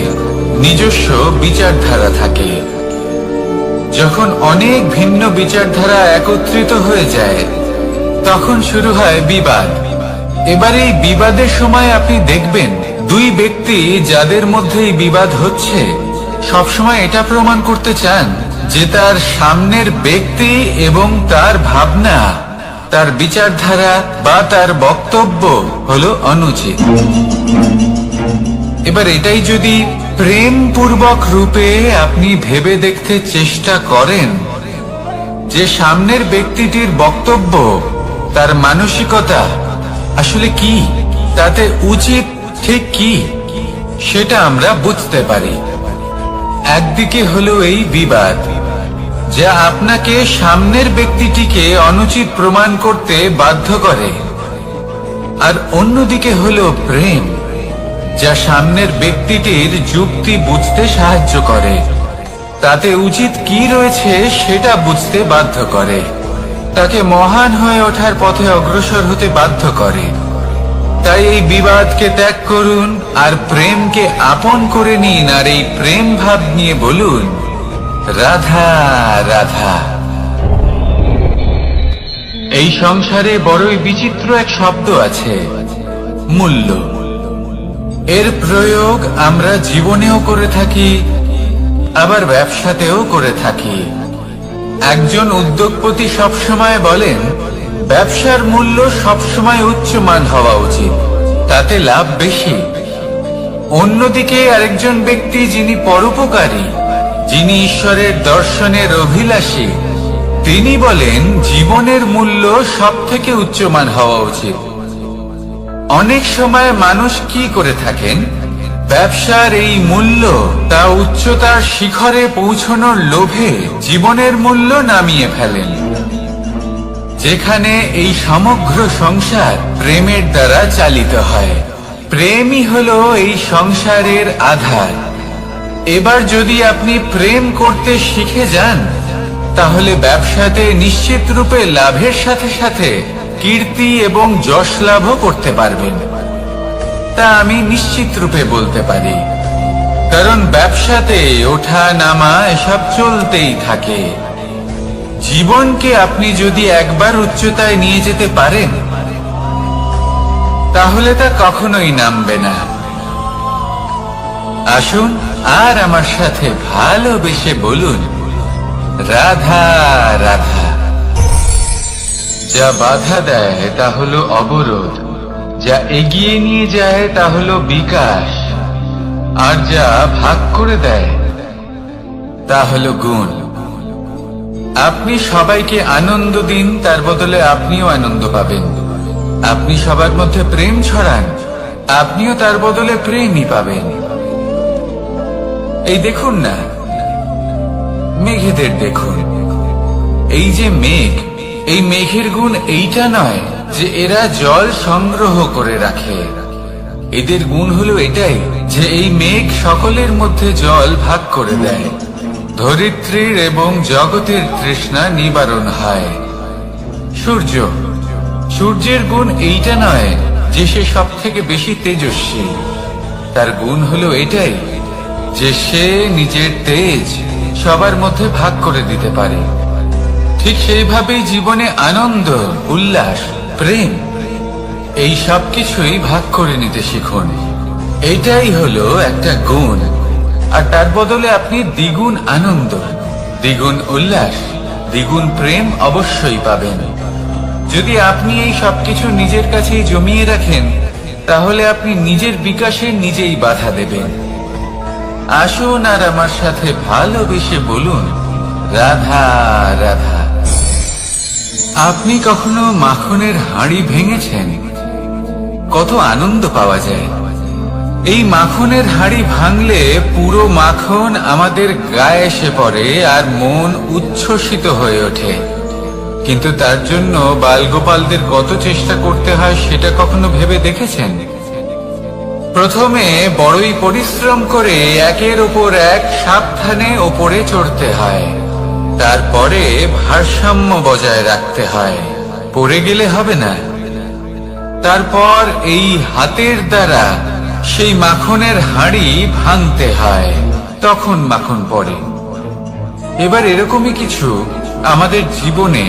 S1: নিজস্ব বিচারধারা থাকে। যখন অনেক ভিন্ন বিচারধারা একত্রিত হয়ে যায়, তখন শুরু হয় বিবাদ। এবার এই বিবাদের সময় আপনি দেখবেন, দুই ব্যক্তি যাদের মধ্যে এই বিবাদ হচ্ছে, সবসময় এটা প্রমাণ করতে চান যে তার সামনের ব্যক্তি এবং তার ভাবনা, তার বিচারধারা বা তার বক্তব্য হলো অনুচিত। এবার এটাই যদি প্রেম পূর্বক রূপে আপনি ভেবে দেখতে চেষ্টা করেন যে সামনের ব্যক্তিটির বক্তব্য, তার মানসিকতা আসলে কি, তাতে উচিত ঠিক কি, সেটা আমরা বুঝতে পারি। একদিকে হলো এই বিবাদ, যা আপনাকে সামনের ব্যক্তিটিকে অনুচিত প্রমাণ করতে বাধ্য করে। আর অন্যদিকে হলো প্রেম, যা সামনের ব্যক্তিটির যুক্তি বুঝতে সাহায্য করে, তাতে উচিত কি রয়েছে সেটা বুঝতে বাধ্য করে, তাকে মহান হয়ে ওঠার পথে অগ্রসর হতে বাধ্য করে। তাই এই বিবাদকে ত্যাগ করুন আর প্রেমকে আপন করে নিন, আর এই প্রেম ভাব নিয়ে বলুন, রাধা রাধা। এই সংসারে বড়ই বিচিত্র এক শব্দ আছে, মূল্য। এর প্রয়োগ আমরা জীবনেও করে থাকি, আবার ব্যবসাতেও করে থাকি। একজন উদ্যোগপতি সবসময় বলেন, ব্যবসার মূল্য সবসময় উচ্চমান হওয়া উচিত, তাতে লাভ বেশি। অন্যদিকে আরেকজন ব্যক্তি যিনি পরোপকারী, যিনি ঈশ্বরের দর্শনের অভিলাষী, তিনি বলেন জীবনের মূল্য সব থেকে উচ্চমান হওয়া উচিত। অনেক সময় মানুষ কি করে থাকেন, ব্যবসার এই মূল্য, তা উচ্চতার শিখরে পৌঁছানোর লোভে জীবনের মূল্য নামিয়ে ফেলেন। যেখানে এই সমগ্র সংসার প্রেমের দ্বারা চালিত হয়, প্রেমই হলো এই সংসারের আধার। এবার যদি আপনি প্রেম করতে শিখে যান, তাহলে ব্যবসাতে নিশ্চিত রূপে লাভের সাথে সাথে কীর্তি এবং যশ লাভও করতে পারবেন। তা আমি নিশ্চিত রূপে বলতে পারি, কারণ ব্যবসাতে ওঠা নামা এসব চলতেই থাকে। জীবনকে আপনি যদি একবার উচ্চতায় নিয়ে যেতে পারেন, তাহলে তা কখনোই নামবে না। আসুন আর আমার সাথে ভালোবেসে বলুন, রাধা রাধা। যা বাধা দেয় তা হলো অবরোধ, যা এগিয়ে নিয়ে যায় তা হলো বিকাশ, আর যা ভাগ করে দেয় তা হলো গুণ। আপনি সবাইকে আনন্দ দিন, তার বদলে আপনিও আনন্দ পাবেন। আপনি সবার মধ্যে প্রেম ছড়ান, আপনিও তার বদলে প্রেমই পাবেন। এই দেখুন না, মেঘেদের দেখুন। এই যে মেঘ, এই মেঘের গুণ এইটা নয় যে এরা জল সংগ্রহ করে রাখে। এদের গুণ হলো এটাই যে এই মেঘ সকলের মধ্যে জল ভাগ করে দেয়। ধরিত্রীর এবং জগতের তৃষ্ণা নিবারণ হয়। সূর্য, সূর্যের গুণ এইটা নয় যে সে সব থেকে বেশি তেজস্বী। তার গুণ হলো এটাই যে সে নিজের তেজ সবার মধ্যে ভাগ করে দিতে পারে। ঠিক সেইভাবেই জীবনে আনন্দ, উল্লাস, প্রেম এই সব কিছুই ভাগ করে নিতে শিখুন। এইটাই হলো একটা গুণ, আর তার বদলে আপনি দ্বিগুণ আনন্দ, দ্বিগুণ উল্লাস, দ্বিগুণ প্রেম অবশ্যই পাবেন। যদি আপনি এই সবকিছু নিজের কাছেই জমিয়ে রাখেন, তাহলে আপনি নিজের বিকাশে নিজেই বাধা দেবেন। আসুন আর আমার সাথে ভালোবেসে বলুন, রাধা রাধা। আপনি কখনো মাখনের হাঁড়ি ভেঙেছেন? কত আনন্দ পাওয়া যায়। এই মাখনের হাঁড়ি ভাঙলে পুরো মাখন আমাদের গায়ে এসে পড়ে আর মন উচ্ছ্বসিত হয়ে ওঠে। কিন্তু তার জন্য বালগোপালদের কত চেষ্টা করতে হয় সেটা কখনো ভেবে দেখেছেন? প্রথমে বড়ই পরিশ্রম করে একের উপর এক সাবধানে ওপরে চড়তে হয়, তারপরে ভারসাম্য বজায় রাখতে হয়, পড়ে গেলে হবে না। তারপর এই হাতের দ্বারা সেই মাখনের হাঁড়ি ভাঙতে হয়, তখন মাখন পড়ে। এবার এরকমই কিছু আমাদের জীবনে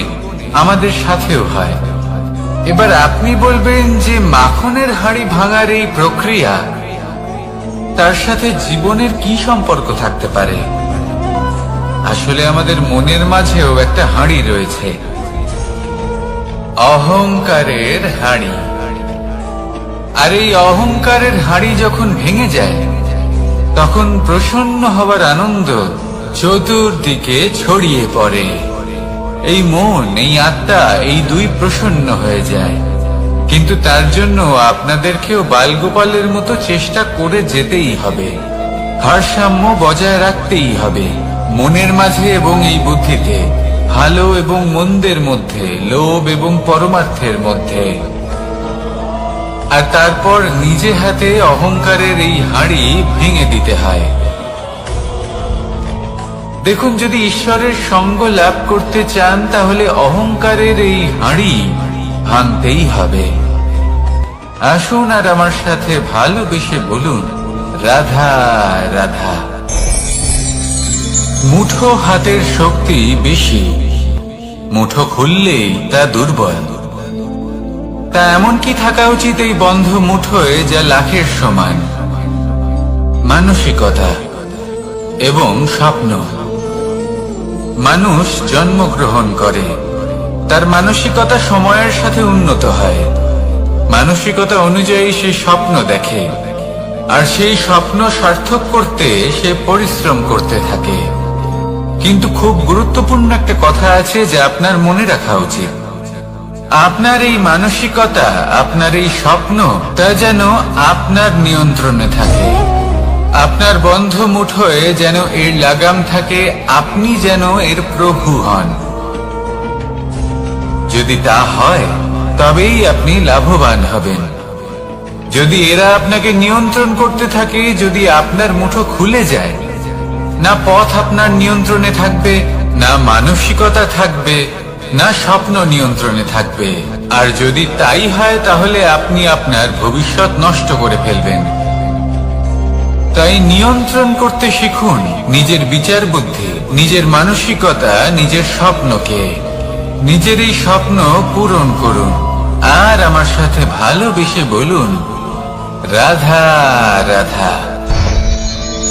S1: আমাদের সাথেও হয়। এবার আপনি বলবেন যে মাখনের হাঁড়ি ভাঙার এই প্রক্রিয়া, তার সাথে জীবনের কি সম্পর্ক থাকতে পারে? আসলে আমাদের মনের মাঝেও একটা হাঁড়ি রয়েছে, অহংকারের হাঁড়ি। আর এই অহংকারের হাঁড়ি যখন ভেঙে যায়, তখন প্রসন্ন হবার আনন্দ চতুর্দিকে ছড়িয়ে পড়ে। এই মন, এই আত্মা, এই দুই প্রসন্ন হয়ে যায়। কিন্তু তার জন্য আপনাদেরকেও বালগোপালের মতো চেষ্টা করে যেতেই হবে, ভারসাম্য বজায় রাখতেই হবে মনের মাঝে এবং এই বুদ্ধিতে, ভালো এবং মন্দের মধ্যে, লোভ এবং পরমার্থের মধ্যে। আর তারপর নিজে হাতে অহংকারের এই হাঁড়ি ভেঙে দিতে হয়। দেখুন, যদি ঈশ্বরের সঙ্গ লাভ করতে চান, তাহলে অহংকারের এই হাঁড়ি ভাঙতেই হবে। আসুন আর আমার সাথে ভালোবেসে বলুন, রাধা রাধা। মুঠো হাতের শক্তি বেশি, মুঠো খুললেই তা দুর্বল। তা এমন কি থাকা উচিত এই বন্ধ মুঠোয় যা লাখের সমান? মানসিকতা এবং স্বপ্ন। মানুষ জন্মগ্রহণ করে, তার মানসিকতা সময়ের সাথে উন্নত হয়। মানসিকতা অনুযায়ী সে স্বপ্ন দেখে, আর সেই স্বপ্ন সার্থক করতে সে পরিশ্রম করতে থাকে। কিন্তু খুব গুরুত্বপূর্ণ একটা কথা আছে যা আপনার মনে রাখা উচিত। আপনার এই মানসিকতা, আপনার এই স্বপ্ন, তা যেন আপনার নিয়ন্ত্রণে থাকে। আপনার বন্ধ মুঠোয় যেন এর লাগাম থাকে, আপনি যেন এর প্রভু হন। যদি তা হয়, তবেই আপনি লাভবান হবেন। যদি এরা আপনাকে নিয়ন্ত্রণ করতে থাকে, যদি আপনার মুঠো খুলে যায়, না পথ আপনার নিয়ন্ত্রণে থাকবে, না মানসিকতা থাকবে, না স্বপ্ন নিয়ন্ত্রণে থাকবে। আর যদি তাই হয়, তাহলে আপনি আপনার ভবিষ্যৎ নষ্ট করে ফেলবেন। তাই নিয়ন্ত্রণ করতে শিখুন নিজের বিচার বুদ্ধি, নিজের মানসিকতা, নিজের স্বপ্নকে। নিজের এই স্বপ্ন পূরণ করুন আর আমার সাথে ভালোবেসে বলুন, রাধা রাধা।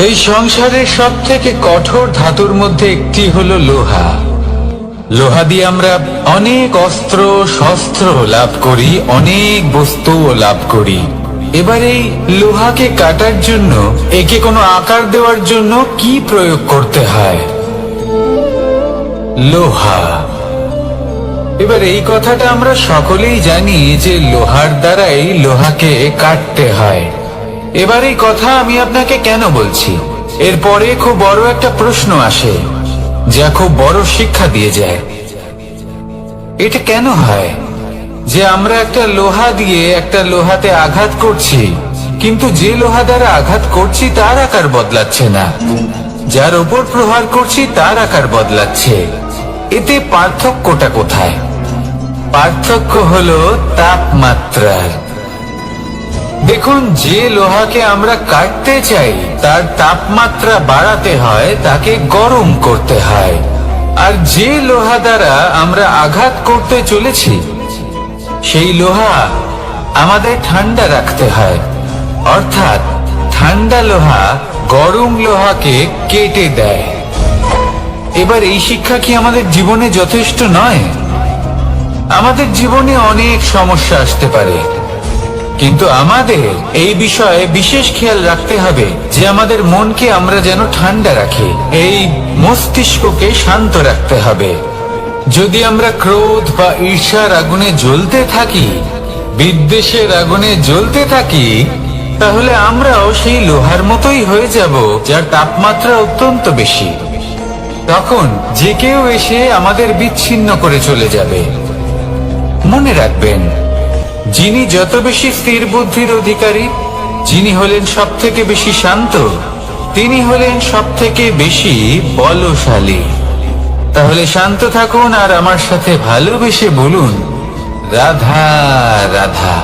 S1: এই সংসারের সব থেকে কঠোর ধাতুর মধ্যে একটি হলো লোহা। লোহা দিয়ে আমরা অনেক অস্ত্র শস্ত্র লাভ করি, অনেক বস্তুও লাভ করি। এবার এই লোহাকে কাটার জন্য, একে কোনো আকার দেওয়ার জন্য কি প্রয়োগ করতে হয়? লোহা। এবার এই কথাটা আমরা সকলেই জানি যে লোহার দ্বারাই লোহাকে কাটতে হয়। এবার এই কথা আমি আপনাকে কেন বলছি? এরপরে খুব বড় একটা প্রশ্ন আসে, যা খুব বড় শিক্ষা দিয়ে যায়। এটা কেন হয় যে আমরা একটা লোহা দিয়ে একটা লোহাতে আঘাত করছি, কিন্তু যে লোহা দ্বারা আঘাত করছি তার আকার বদলাচ্ছে না, যার ওপর প্রহার করছি তার আকার বদলাচ্ছে? এতে পার্থক্যটা কোথায়? পার্থক্য হলো তাপমাত্রার। দেখুন, যে লোহাকে আমরা কাটতে চাই তার তাপমাত্রা বাড়াতে হয়, তাকে গরম করতে হয়। আর যে লোহা দ্বারা আমরা আঘাত করতে চলেছি, সেই লোহা আমাদের ঠান্ডা রাখতে হয়, অর্থাৎ ঠান্ডা লোহা গরম লোহাকে কেটে দেয়। এবার এই শিক্ষা কি আমাদের জীবনে যথেষ্ট নয়? আমাদের জীবনে অনেক সমস্যা আসতে পারে, কিন্তু আমাদের এই বিষয়ে বিশেষ খেয়াল রাখতে হবে যে আমাদের মনকে আমরা যেন ঠান্ডা রাখি, এই মস্তিষ্ককে শান্ত রাখতে হবে। যদি আমরা ক্রোধ বা ঈর্ষার আগুনে জ্বলতে থাকি, বিদ্বেষের আগুনে জ্বলতে থাকি, তাহলে আমরাও সেই লোহার মতোই হয়ে যাব যার তাপমাত্রা অত্যন্ত বেশি। তখন যে কেউ এসে আমাদের বিচ্ছিন্ন করে চলে যাবে। মনে রাখবেন, যিনি যত বেশি স্থির বুদ্ধির অধিকারী, যিনি হলেন সব থেকে বেশি শান্ত, তিনি হলেন সব থেকে বেশি বলশালী। তাহলে শান্ত থাকুন আর আমার সাথে ভালোবেসে বলুন, রাধা রাধা।